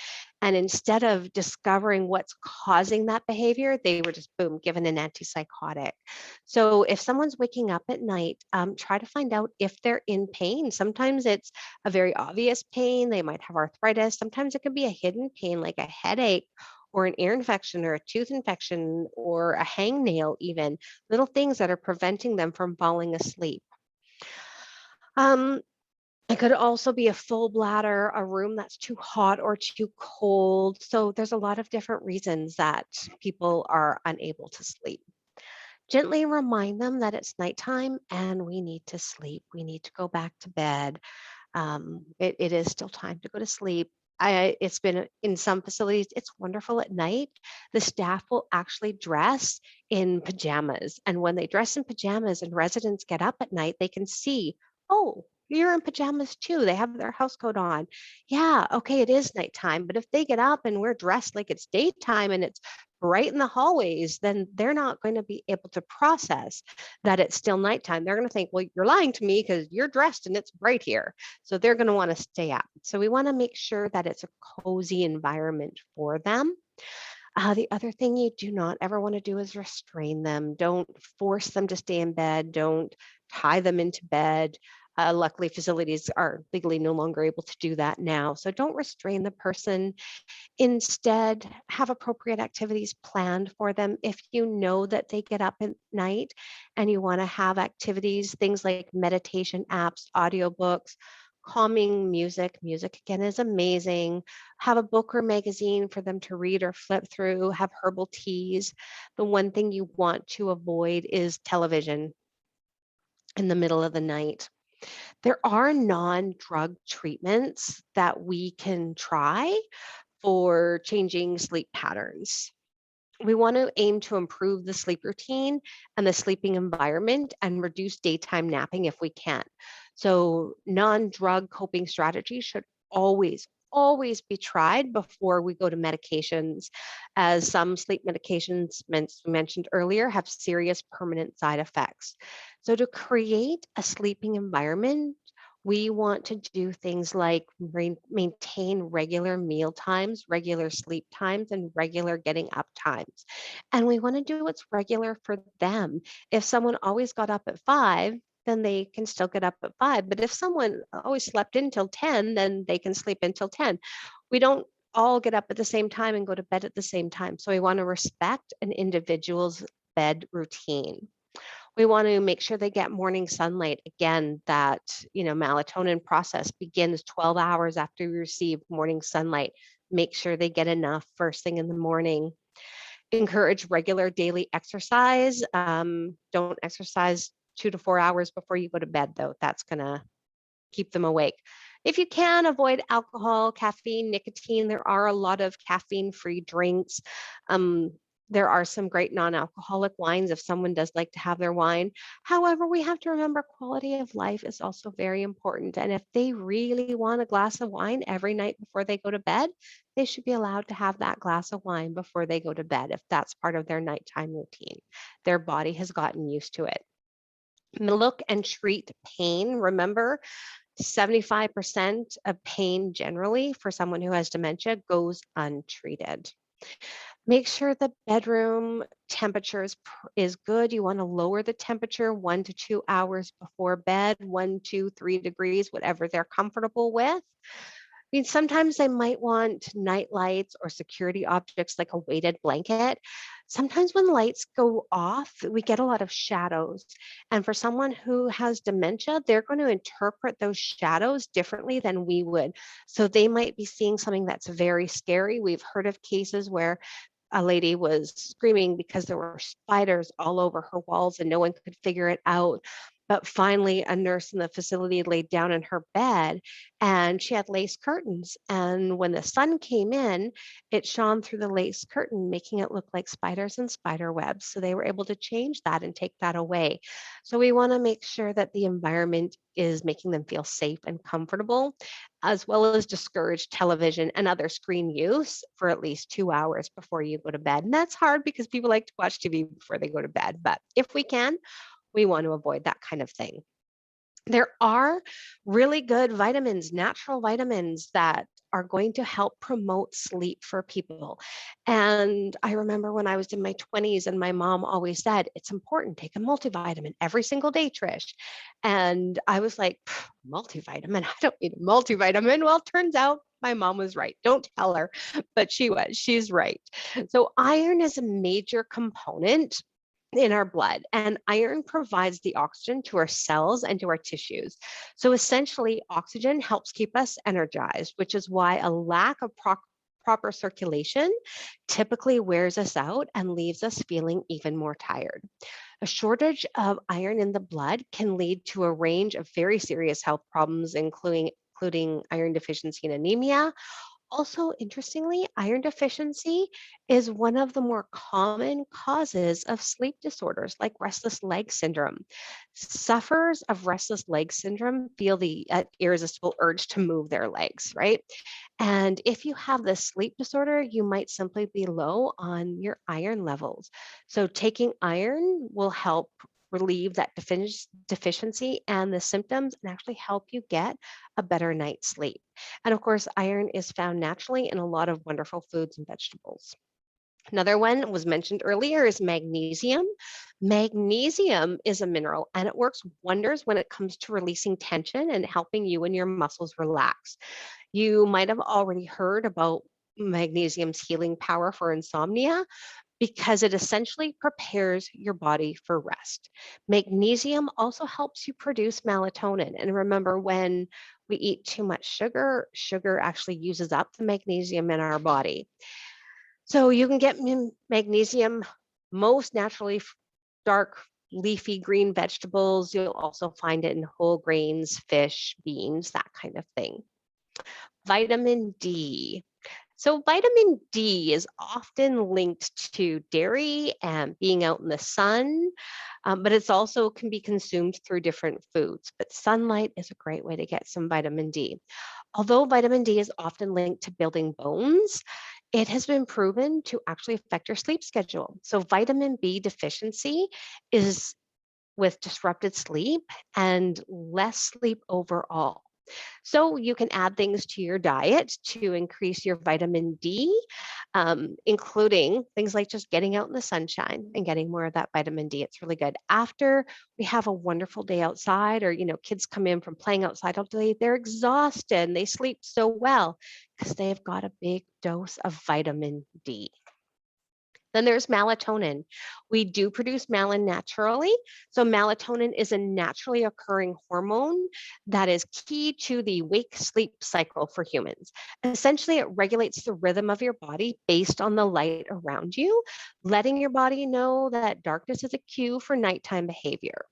Speaker 2: And instead of discovering what's causing that behavior, they were just, boom, given an antipsychotic. So if someone's waking up at night, try to find out if they're in pain. Sometimes it's a very obvious pain. They might have arthritis. Sometimes it can be a hidden pain like a headache or an ear infection or a tooth infection or a hangnail even, little things that are preventing them from falling asleep. Um, it could also be a full bladder, a room that's too hot or too cold. So there's a lot of different reasons that people are unable to sleep. Gently remind them that it's nighttime and we need to sleep. We need to go back to bed. It is still time to go to sleep. It's been in some facilities, it's wonderful at night. The staff will actually dress in pajamas. And when they dress in pajamas and residents get up at night, they can see, oh, you're in pajamas too. They have their house coat on. Yeah, okay, it is nighttime. But if they get up and we're dressed like it's daytime and it's bright in the hallways, then they're not going to be able to process that it's still nighttime. They're going to think, well, you're lying to me because you're dressed and it's bright here. So they're going to want to stay up. So we want to make sure that it's a cozy environment for them. The other thing you do not ever want to do is restrain them. Don't force them to stay in bed. Don't tie them into bed. Luckily, facilities are legally no longer able to do that now. So don't restrain the person. Instead, have appropriate activities planned for them. If you know that they get up at night and you want to have activities, things like meditation apps, audiobooks, calming music. Music, again, is amazing. Have a book or magazine for them to read or flip through, have herbal teas. The one thing you want to avoid is television in the middle of the night. There are non-drug treatments that we can try for changing sleep patterns. We want to aim to improve the sleep routine and the sleeping environment and reduce daytime napping if we can. So, non drug coping strategies should always be tried before we go to medications, as some sleep medications mentioned earlier have serious permanent side effects. So, to create a sleeping environment, we want to do things like maintain regular meal times, regular sleep times, and regular getting up times. And we want to do what's regular for them. If someone always got up at 5, then they can still get up at 5. But if someone always slept until 10, then they can sleep until 10. We don't all get up at the same time and go to bed at the same time. So we want to respect an individual's bed routine. We want to make sure they get morning sunlight. Again, that melatonin process begins 12 hours after we receive morning sunlight. Make sure they get enough first thing in the morning. Encourage regular daily exercise. Don't exercise 2 to 4 hours before you go to bed, though. That's going to keep them awake. If you can, avoid alcohol, caffeine, nicotine. There are a lot of caffeine-free drinks. There are some great non-alcoholic wines if someone does like to have their wine. However, we have to remember quality of life is also very important. And if they really want a glass of wine every night before they go to bed, they should be allowed to have that glass of wine before they go to bed if that's part of their nighttime routine. Their body has gotten used to it. Look and treat pain. Remember, 75% of pain generally for someone who has dementia goes untreated. Make sure the bedroom temperature is good. You want to lower the temperature 1 to 2 hours before bed, 1, 2, 3 degrees, whatever they're comfortable with. I mean, sometimes they might want night lights or security objects like a weighted blanket. Sometimes when lights go off, we get a lot of shadows. And for someone who has dementia, they're going to interpret those shadows differently than we would. So they might be seeing something that's very scary. We've heard of cases where a lady was screaming because there were spiders all over her walls and no one could figure it out. But finally, a nurse in the facility laid down in her bed and she had lace curtains. And when the sun came in, it shone through the lace curtain, making it look like spiders and spider webs. So they were able to change that and take that away. So we want to make sure that the environment is making them feel safe and comfortable, as well as discourage television and other screen use for at least 2 hours before you go to bed. And that's hard because people like to watch TV before they go to bed. But if we can, we want to avoid that kind of thing. There are really good vitamins, natural vitamins that are going to help promote sleep for people. And I remember when I was in my 20s and my mom always said, it's important, take a multivitamin every single day, Trish. And I was like, multivitamin? I don't need a multivitamin. Well, it turns out my mom was right. Don't tell her, but she's right. So iron is a major component in our blood, and iron provides the oxygen to our cells and to our tissues. So essentially, oxygen helps keep us energized, which is why a lack of proper circulation typically wears us out and leaves us feeling even more tired. A shortage of iron in the blood can lead to a range of very serious health problems, including iron deficiency and anemia. Also, interestingly, iron deficiency is one of the more common causes of sleep disorders like restless leg syndrome. Sufferers of restless leg syndrome feel the irresistible urge to move their legs, right? And if you have this sleep disorder, you might simply be low on your iron levels. So, taking iron will help relieve that deficiency and the symptoms and actually help you get a better night's sleep. And of course, iron is found naturally in a lot of wonderful foods and vegetables. Another one was mentioned earlier is magnesium. Magnesium is a mineral and it works wonders when it comes to releasing tension and helping you and your muscles relax. You might have already heard about magnesium's healing power for insomnia because it essentially prepares your body for rest. Magnesium also helps you produce melatonin. And remember, when we eat too much sugar, sugar actually uses up the magnesium in our body. So you can get magnesium most naturally dark leafy green vegetables. You'll also find it in whole grains, fish, beans, that kind of thing. Vitamin D. So vitamin D is often linked to dairy and being out in the sun, but it's also can be consumed through different foods. But sunlight is a great way to get some vitamin D. Although vitamin D is often linked to building bones, it has been proven to actually affect your sleep schedule. So vitamin B deficiency is with disrupted sleep and less sleep overall. So you can add things to your diet to increase your vitamin D, including things like just getting out in the sunshine and getting more of that vitamin D. It's really good. After we have a wonderful day outside, or kids come in from playing outside all day, they're exhausted and they sleep so well because they've got a big dose of vitamin D. Then there's melatonin. We do produce melatonin naturally. So melatonin is a naturally occurring hormone that is key to the wake-sleep cycle for humans. Essentially, it regulates the rhythm of your body based on the light around you, letting your body know that darkness is a cue for nighttime behavior.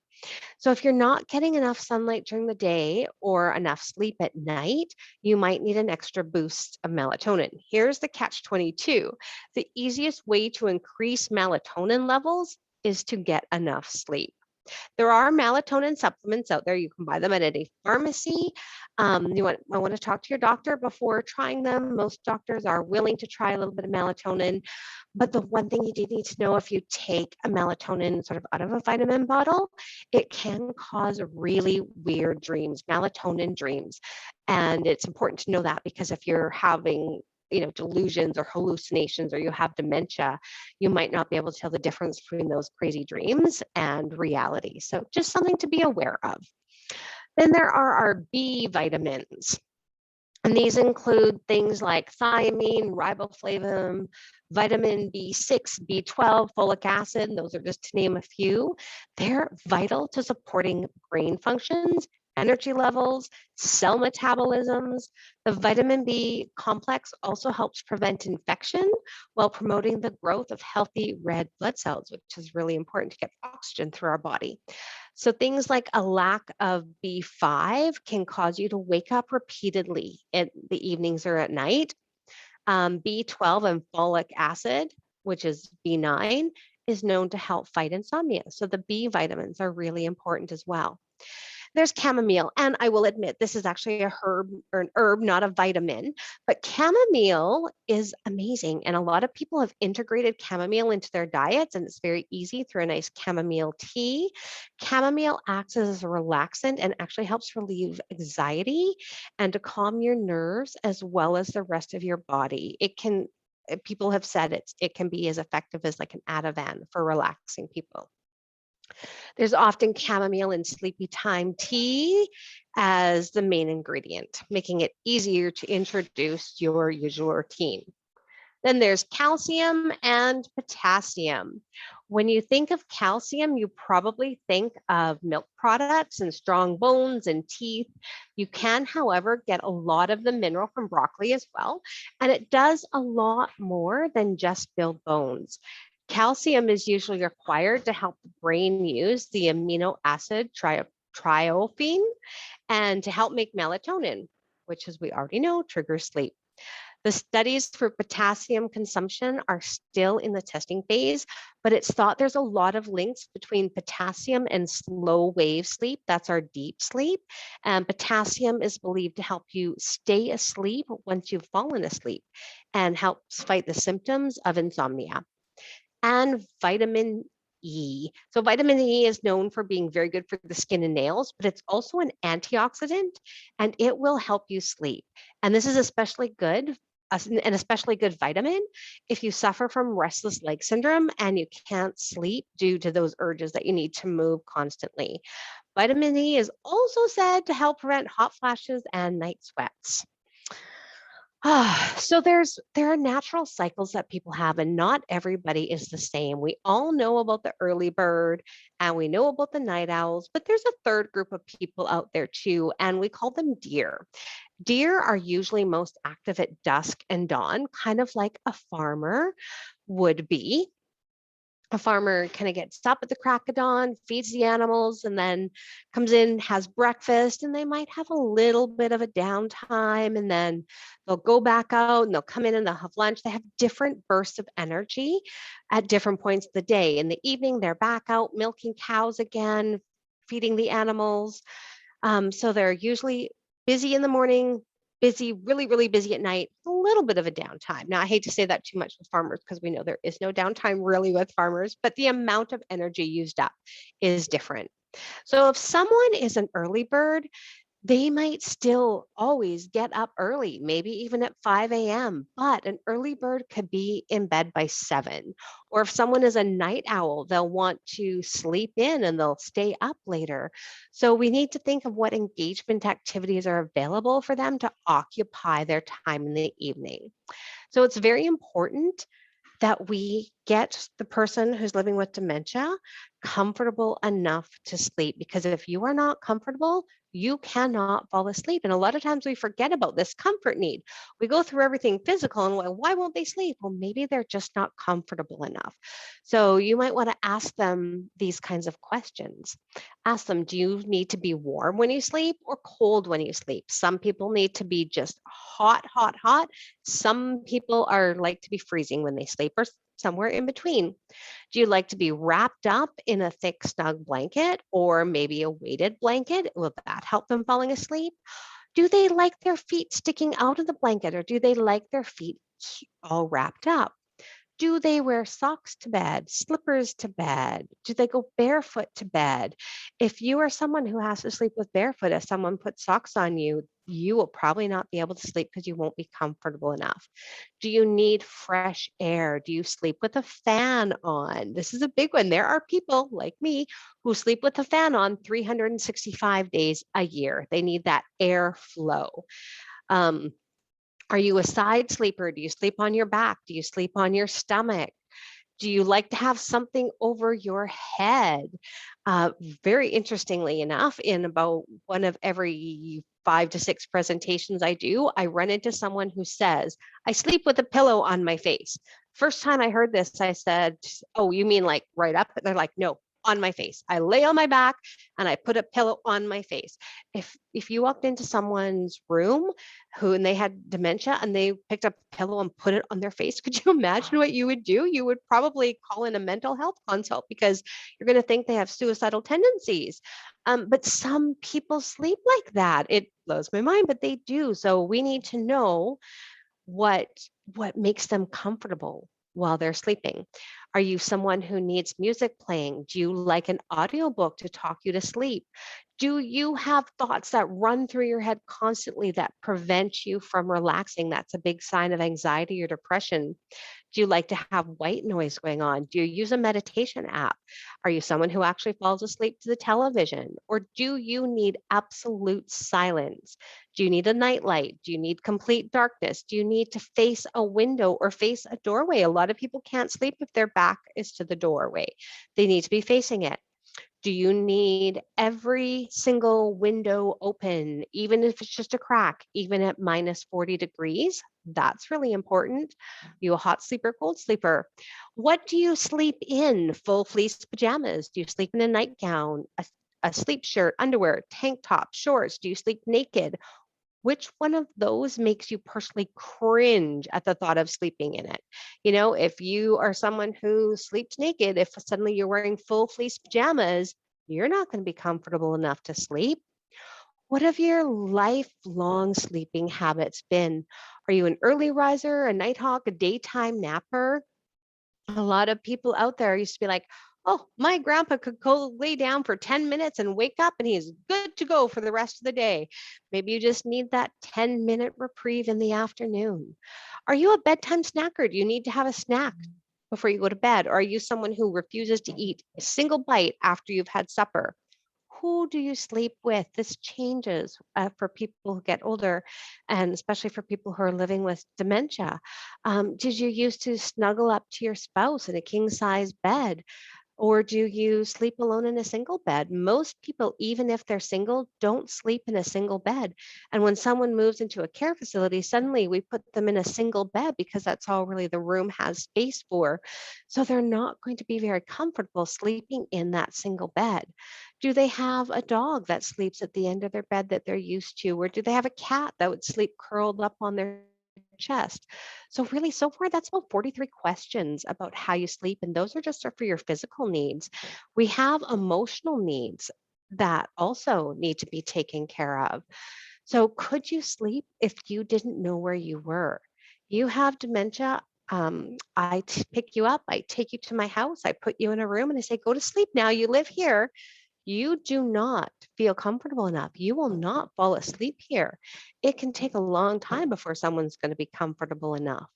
Speaker 2: So if you're not getting enough sunlight during the day or enough sleep at night, you might need an extra boost of melatonin. Here's the catch-22. The easiest way to increase melatonin levels is to get enough sleep. There are melatonin supplements out there. You can buy them at any pharmacy. I want to talk to your doctor before trying them. Most doctors are willing to try a little bit of melatonin. But the one thing you do need to know, if you take a melatonin sort of out of a vitamin bottle, it can cause really weird dreams, melatonin dreams. And it's important to know that, because if you're having delusions or hallucinations, or you have dementia, you might not be able to tell the difference between those crazy dreams and reality. So just something to be aware of. Then there are our B vitamins. And these include things like thiamine, riboflavin, vitamin B6, B12, folic acid. Those are just to name a few. They're vital to supporting brain functions, energy levels, cell metabolisms. The vitamin B complex also helps prevent infection while promoting the growth of healthy red blood cells, which is really important to get oxygen through our body. So things like a lack of B5 can cause you to wake up repeatedly in the evenings or at night. B12 and folic acid, which is B9, is known to help fight insomnia. So the B vitamins are really important as well. There's chamomile, and I will admit this is actually a herb or an herb, not a vitamin, but chamomile is amazing. And a lot of people have integrated chamomile into their diets, and it's very easy through a nice chamomile tea. Chamomile acts as a relaxant and actually helps relieve anxiety and to calm your nerves as well as the rest of your body. People have said it can be as effective as like an Ativan for relaxing people. There's often chamomile in sleepy time tea as the main ingredient, making it easier to introduce your usual routine. Then there's calcium and potassium. When you think of calcium, you probably think of milk products and strong bones and teeth. You can, however, get a lot of the mineral from broccoli as well, and it does a lot more than just build bones. Calcium is usually required to help the brain use the amino acid tryptophan and to help make melatonin, which, as we already know, triggers sleep. The studies for potassium consumption are still in the testing phase, but it's thought there's a lot of links between potassium and slow wave sleep. That's our deep sleep. And potassium is believed to help you stay asleep once you've fallen asleep and helps fight the symptoms of insomnia. And vitamin E. So vitamin E is known for being very good for the skin and nails, but it's also an antioxidant and it will help you sleep. And this is especially good, an especially good vitamin if you suffer from restless leg syndrome and you can't sleep due to those urges that you need to move constantly. Vitamin E is also said to help prevent hot flashes and night sweats. So there are natural cycles that people have, and not everybody is the same. We all know about the early bird and we know about the night owls, but there's a third group of people out there too, and we call them deer. Deer are usually most active at dusk and dawn, kind of like a farmer would be. A farmer kind of gets up at the crack of dawn, feeds the animals, and then comes in, has breakfast, and they might have a little bit of a downtime, and then they'll go back out and they'll come in and they'll have lunch. They have different bursts of energy at different points of the day. In the evening, they're back out milking cows again, feeding the animals. So they're usually busy in the morning, busy, really, really busy at night, a little bit of a downtime. Now, I hate to say that too much with farmers because we know there is no downtime really with farmers, but the amount of energy used up is different. So if someone is an early bird, they might still always get up early, maybe even at 5 a.m., but an early bird could be in bed by 7. Or if someone is a night owl, they'll want to sleep in and they'll stay up later. So we need to think of what engagement activities are available for them to occupy their time in the evening. So it's very important that we get the person who's living with dementia comfortable enough to sleep, because if you are not comfortable, you cannot fall asleep. And a lot of times we forget about this comfort need. We go through everything physical and why won't they sleep? Well, maybe they're just not comfortable enough. So you might want to ask them these kinds of questions. Ask them, do you need to be warm when you sleep or cold when you sleep? Some people need to be just hot, hot, hot. Some people are like to be freezing when they sleep, or somewhere in between? Do you like to be wrapped up in a thick, snug blanket or maybe a weighted blanket? Will that help them falling asleep? Do they like their feet sticking out of the blanket or do they like their feet all wrapped up? Do they wear socks to bed, slippers to bed? Do they go barefoot to bed? If you are someone who has to sleep with barefoot, if someone puts socks on you, you will probably not be able to sleep because you won't be comfortable enough. Do you need fresh air? Do you sleep with a fan on? This is a big one. There are people like me who sleep with a fan on 365 days a year. They need that airflow. Um, are you a side sleeper? Do you sleep on your back? Do you sleep on your stomach? Do you like to have something over your head? Uh, Very interestingly enough, in about one of every 5 to 6 presentations I do, I run into someone who says, I sleep with a pillow on my face. First time I heard this, I said, oh, you mean like right up? And they're like, no, on my face. I lay on my back and I put a pillow on my face. If you walked into someone's room and they had dementia and they picked up a pillow and put it on their face, could you imagine what you would do? You would probably call in a mental health consult because you're going to think they have suicidal tendencies. But some people sleep like that. It blows my mind, but they do. So we need to know what what makes them comfortable while they're sleeping. Are you someone who needs music playing? Do you like an audiobook to talk you to sleep? Do you have thoughts that run through your head constantly that prevent you from relaxing? That's a big sign of anxiety or depression. Do you like to have white noise going on? Do you use a meditation app? Are you someone who actually falls asleep to the television? Or do you need absolute silence? Do you need a nightlight? Do you need complete darkness? Do you need to face a window or face a doorway? A lot of people can't sleep if their back is to the doorway. They need to be facing it. Do you need every single window open, even if it's just a crack, even at minus 40 degrees? That's really important. Are you a hot sleeper, cold sleeper? What do you sleep in? Full fleece pajamas? Do you sleep in a nightgown, a sleep shirt, underwear, tank top, shorts? Do you sleep naked? Which one of those makes you personally cringe at the thought of sleeping in it? You know, if you are someone who sleeps naked, if suddenly you're wearing full fleece pajamas, you're not going to be comfortable enough to sleep. What have your lifelong sleeping habits been? Are you an early riser, a night hawk, a daytime napper? A lot of people out there used to be like, oh, my grandpa could go lay down for 10 minutes and wake up and he's good to go for the rest of the day. Maybe you just need that 10-minute reprieve in the afternoon. Are you a bedtime snacker? Do you need to have a snack before you go to bed? Or are you someone who refuses to eat a single bite after you've had supper? Who do you sleep with? This changes for people who get older, and especially for people who are living with dementia. Did you used to snuggle up to your spouse in a king size bed? Or do you sleep alone in a single bed? Most people, even if they're single, don't sleep in a single bed. And when someone moves into a care facility, suddenly we put them in a single bed because that's all really the room has space for. So they're not going to be very comfortable sleeping in that single bed. Do they have a dog that sleeps at the end of their bed that they're used to? Or do they have a cat that would sleep curled up on their chest? So really, so far, that's about 43 questions about how you sleep, and those are just for your physical needs. We have emotional needs that also need to be taken care of. So could you sleep if you didn't know where you were? You have dementia. Pick you up, I take you to my house, I put you in a room, and I say, go to sleep now. You live here. You do not feel comfortable enough. You will not fall asleep here. It can take a long time before someone's going to be comfortable enough.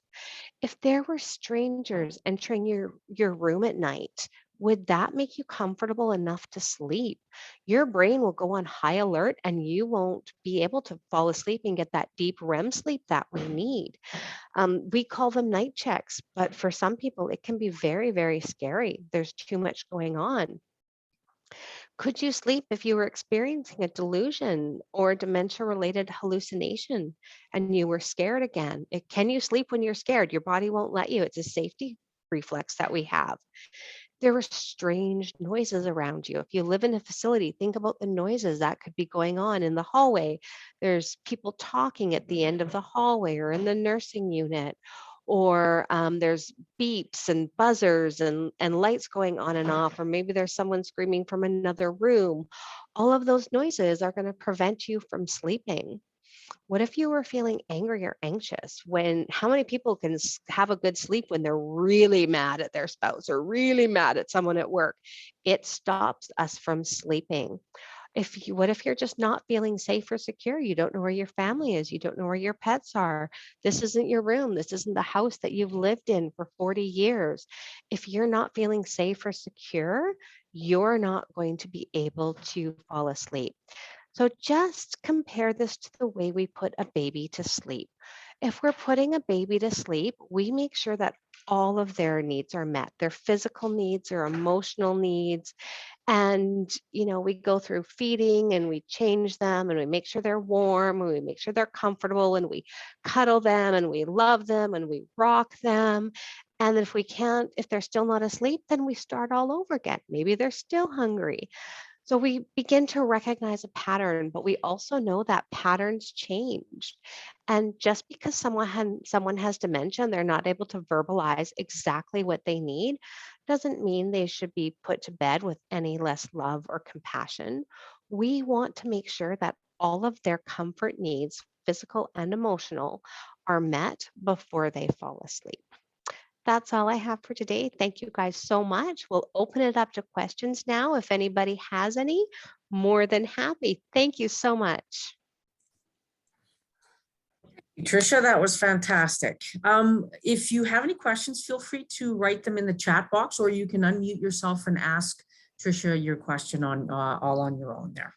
Speaker 2: If there were strangers entering your room at night, would that make you comfortable enough to sleep? Your brain will go on high alert and you won't be able to fall asleep and get that deep REM sleep that we need. We call them night checks, but for some people, it can be very, very scary. There's too much going on. Could you sleep if you were experiencing a delusion or a dementia related hallucination and you were scared again? Can you sleep when you're scared? Your body won't let you. It's a safety reflex that we have. There were strange noises around you. If you live in a facility, think about the noises that could be going on in the hallway. There's people talking at the end of the hallway or in the nursing unit. or there's beeps and buzzers and lights going on and off, or maybe there's someone screaming from another room. All of those noises are going to prevent you from sleeping. What if you were feeling angry or anxious? How many people can have a good sleep when they're really mad at their spouse or really mad at someone at work? It stops us from sleeping. What if you're just not feeling safe or secure? You don't know where your family is. You don't know where your pets are. This isn't your room. This isn't the house that you've lived in for 40 years. If you're not feeling safe or secure, you're not going to be able to fall asleep. So just compare this to the way we put a baby to sleep. If we're putting a baby to sleep, we make sure that all of their needs are met, their physical needs, their emotional needs. And, we go through feeding and we change them and we make sure they're warm and we make sure they're comfortable and we cuddle them and we love them and we rock them. And if they're still not asleep, then we start all over again. Maybe they're still hungry. So we begin to recognize a pattern, but we also know that patterns change. And just because someone has dementia and they're not able to verbalize exactly what they need, doesn't mean they should be put to bed with any less love or compassion. We want to make sure that all of their comfort needs, physical and emotional, are met before they fall asleep. That's all I have for today. Thank you guys so much. We'll open it up to questions now. If anybody has any, more than happy. Thank you so much.
Speaker 1: Tricia, that was fantastic. If you have any questions, feel free to write them in the chat box, or you can unmute yourself and ask Tricia your question all on your own there.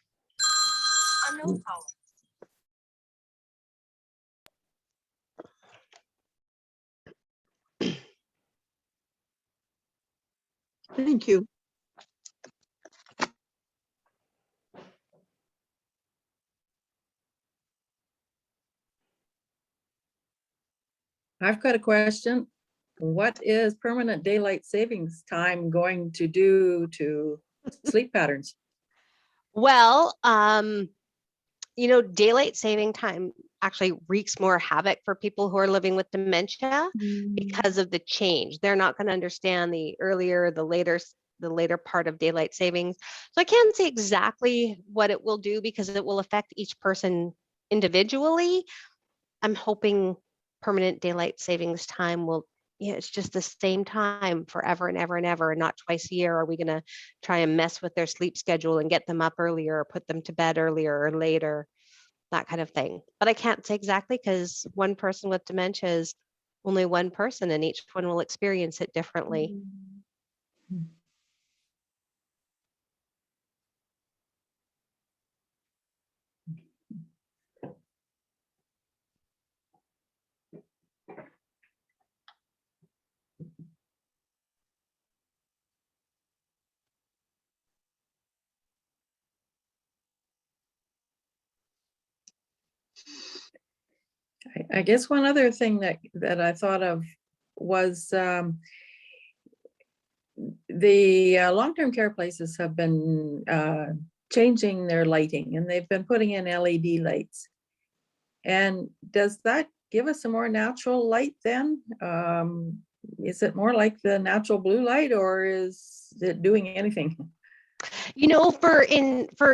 Speaker 3: Thank you. I've got a question. What is permanent daylight savings time going to do to sleep patterns?
Speaker 2: Well, daylight saving time actually wreaks more havoc for people who are living with dementia because of the change. They're not going to understand the later part of daylight savings. So I can't say exactly what it will do because it will affect each person individually. I'm hoping permanent daylight savings time will, it's just the same time forever and ever and ever, and not twice a year. Are we going to try and mess with their sleep schedule and get them up earlier or put them to bed earlier or later, that kind of thing? But I can't say exactly because one person with dementia is only one person and each one will experience it differently.
Speaker 3: I guess one other thing that I thought of was the long-term care places have been changing their lighting, and they've been putting in LED lights. And does that give us a more natural light then? Is it more like the natural blue light, or is it doing anything?
Speaker 2: For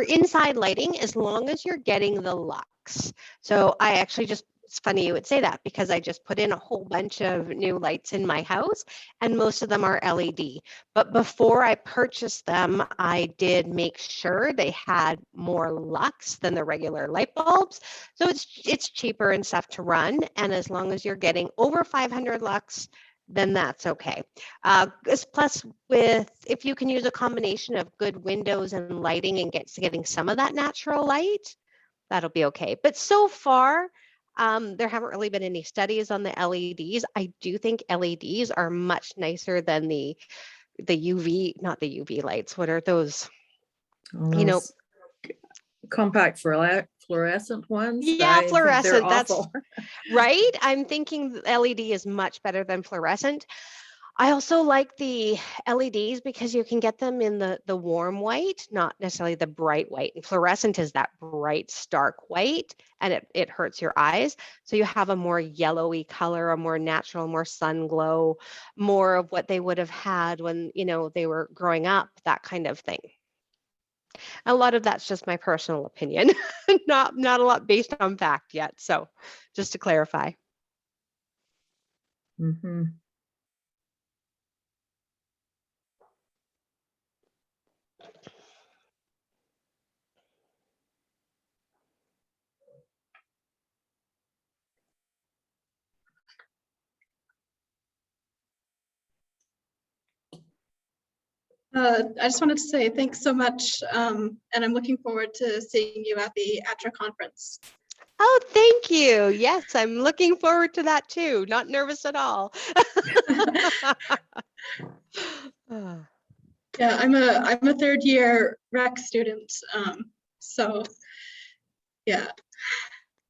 Speaker 2: inside lighting, as long as you're getting the lux. So I actually it's funny you would say that because I just put in a whole bunch of new lights in my house and most of them are LED. But before I purchased them, I did make sure they had more lux than the regular light bulbs. So it's cheaper and stuff to run. And as long as you're getting over 500 lux, then that's okay. Plus, if you can use a combination of good windows and lighting and getting some of that natural light, that'll be okay. But so far, there haven't really been any studies on the LEDs. I do think LEDs are much nicer than the UV, not the UV lights. What are those?
Speaker 3: Compact fluorescent ones.
Speaker 2: Yeah, fluorescent.
Speaker 3: That's awful.
Speaker 2: Right. I'm thinking LED is much better than fluorescent. I also like the LEDs because you can get them in the warm white, not necessarily the bright white. And fluorescent is that bright, stark white, and it hurts your eyes. So you have a more yellowy color, a more natural, more sun glow, more of what they would have had when, you know, they were growing up, that kind of thing. A lot of that's just my personal opinion, not a lot based on fact yet. So just to clarify.
Speaker 3: Mm-hmm.
Speaker 4: I just wanted to say thanks so much, and I'm looking forward to seeing you at the ATRA conference.
Speaker 2: Oh, thank you. Yes, I'm looking forward to that too. Not nervous at all.
Speaker 4: Yeah, I'm a third year rec student, so yeah.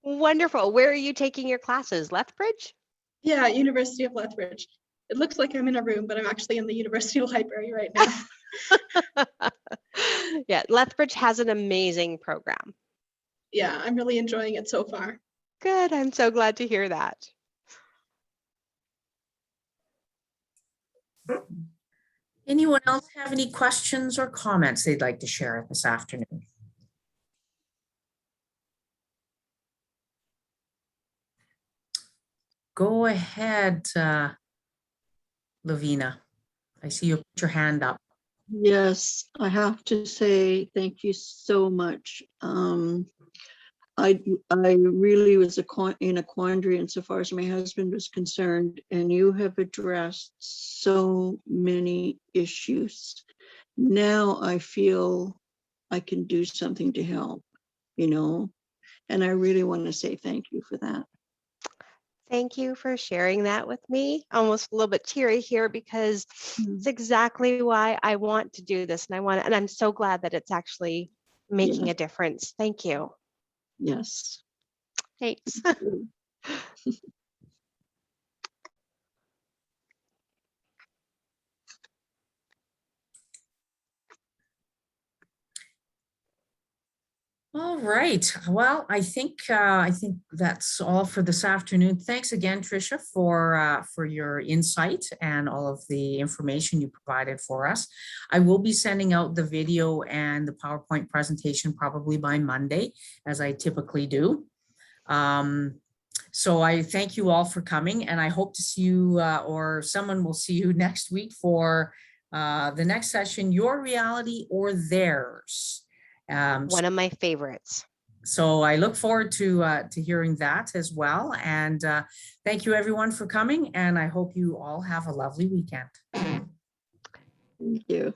Speaker 2: Wonderful. Where are you taking your classes? Lethbridge?
Speaker 4: Yeah, University of Lethbridge. It looks like I'm in a room, but I'm actually in the university library right now.
Speaker 2: Yeah, Lethbridge has an amazing program.
Speaker 4: Yeah, I'm really enjoying it so far.
Speaker 2: Good. I'm so glad to hear that.
Speaker 1: Anyone else have any questions or comments they'd like to share this afternoon? Go ahead, Lavina. I see you put your hand up.
Speaker 5: Yes, I have to say thank you so much. I really was in a quandary insofar as my husband was concerned, and you have addressed so many issues. Now I feel I can do something to help, you know, and I really want to say thank you for that.
Speaker 2: Thank you for sharing that with me. Almost a little bit teary here because it's exactly why I want to do this, and I'm so glad that it's actually making a difference. Thank you.
Speaker 5: Yes.
Speaker 2: Thanks.
Speaker 1: All right. Well, I think that's all for this afternoon. Thanks again, Tricia, for your insight and all of the information you provided for us. I will be sending out the video and the PowerPoint presentation probably by Monday, as I typically do. So I thank you all for coming, and I hope to see you or someone will see you next week for the next session, Your Reality or Theirs.
Speaker 2: One of my favorites.
Speaker 1: So I look forward to hearing that as well. And thank you everyone for coming. And I hope you all have a lovely weekend.
Speaker 5: Thank you.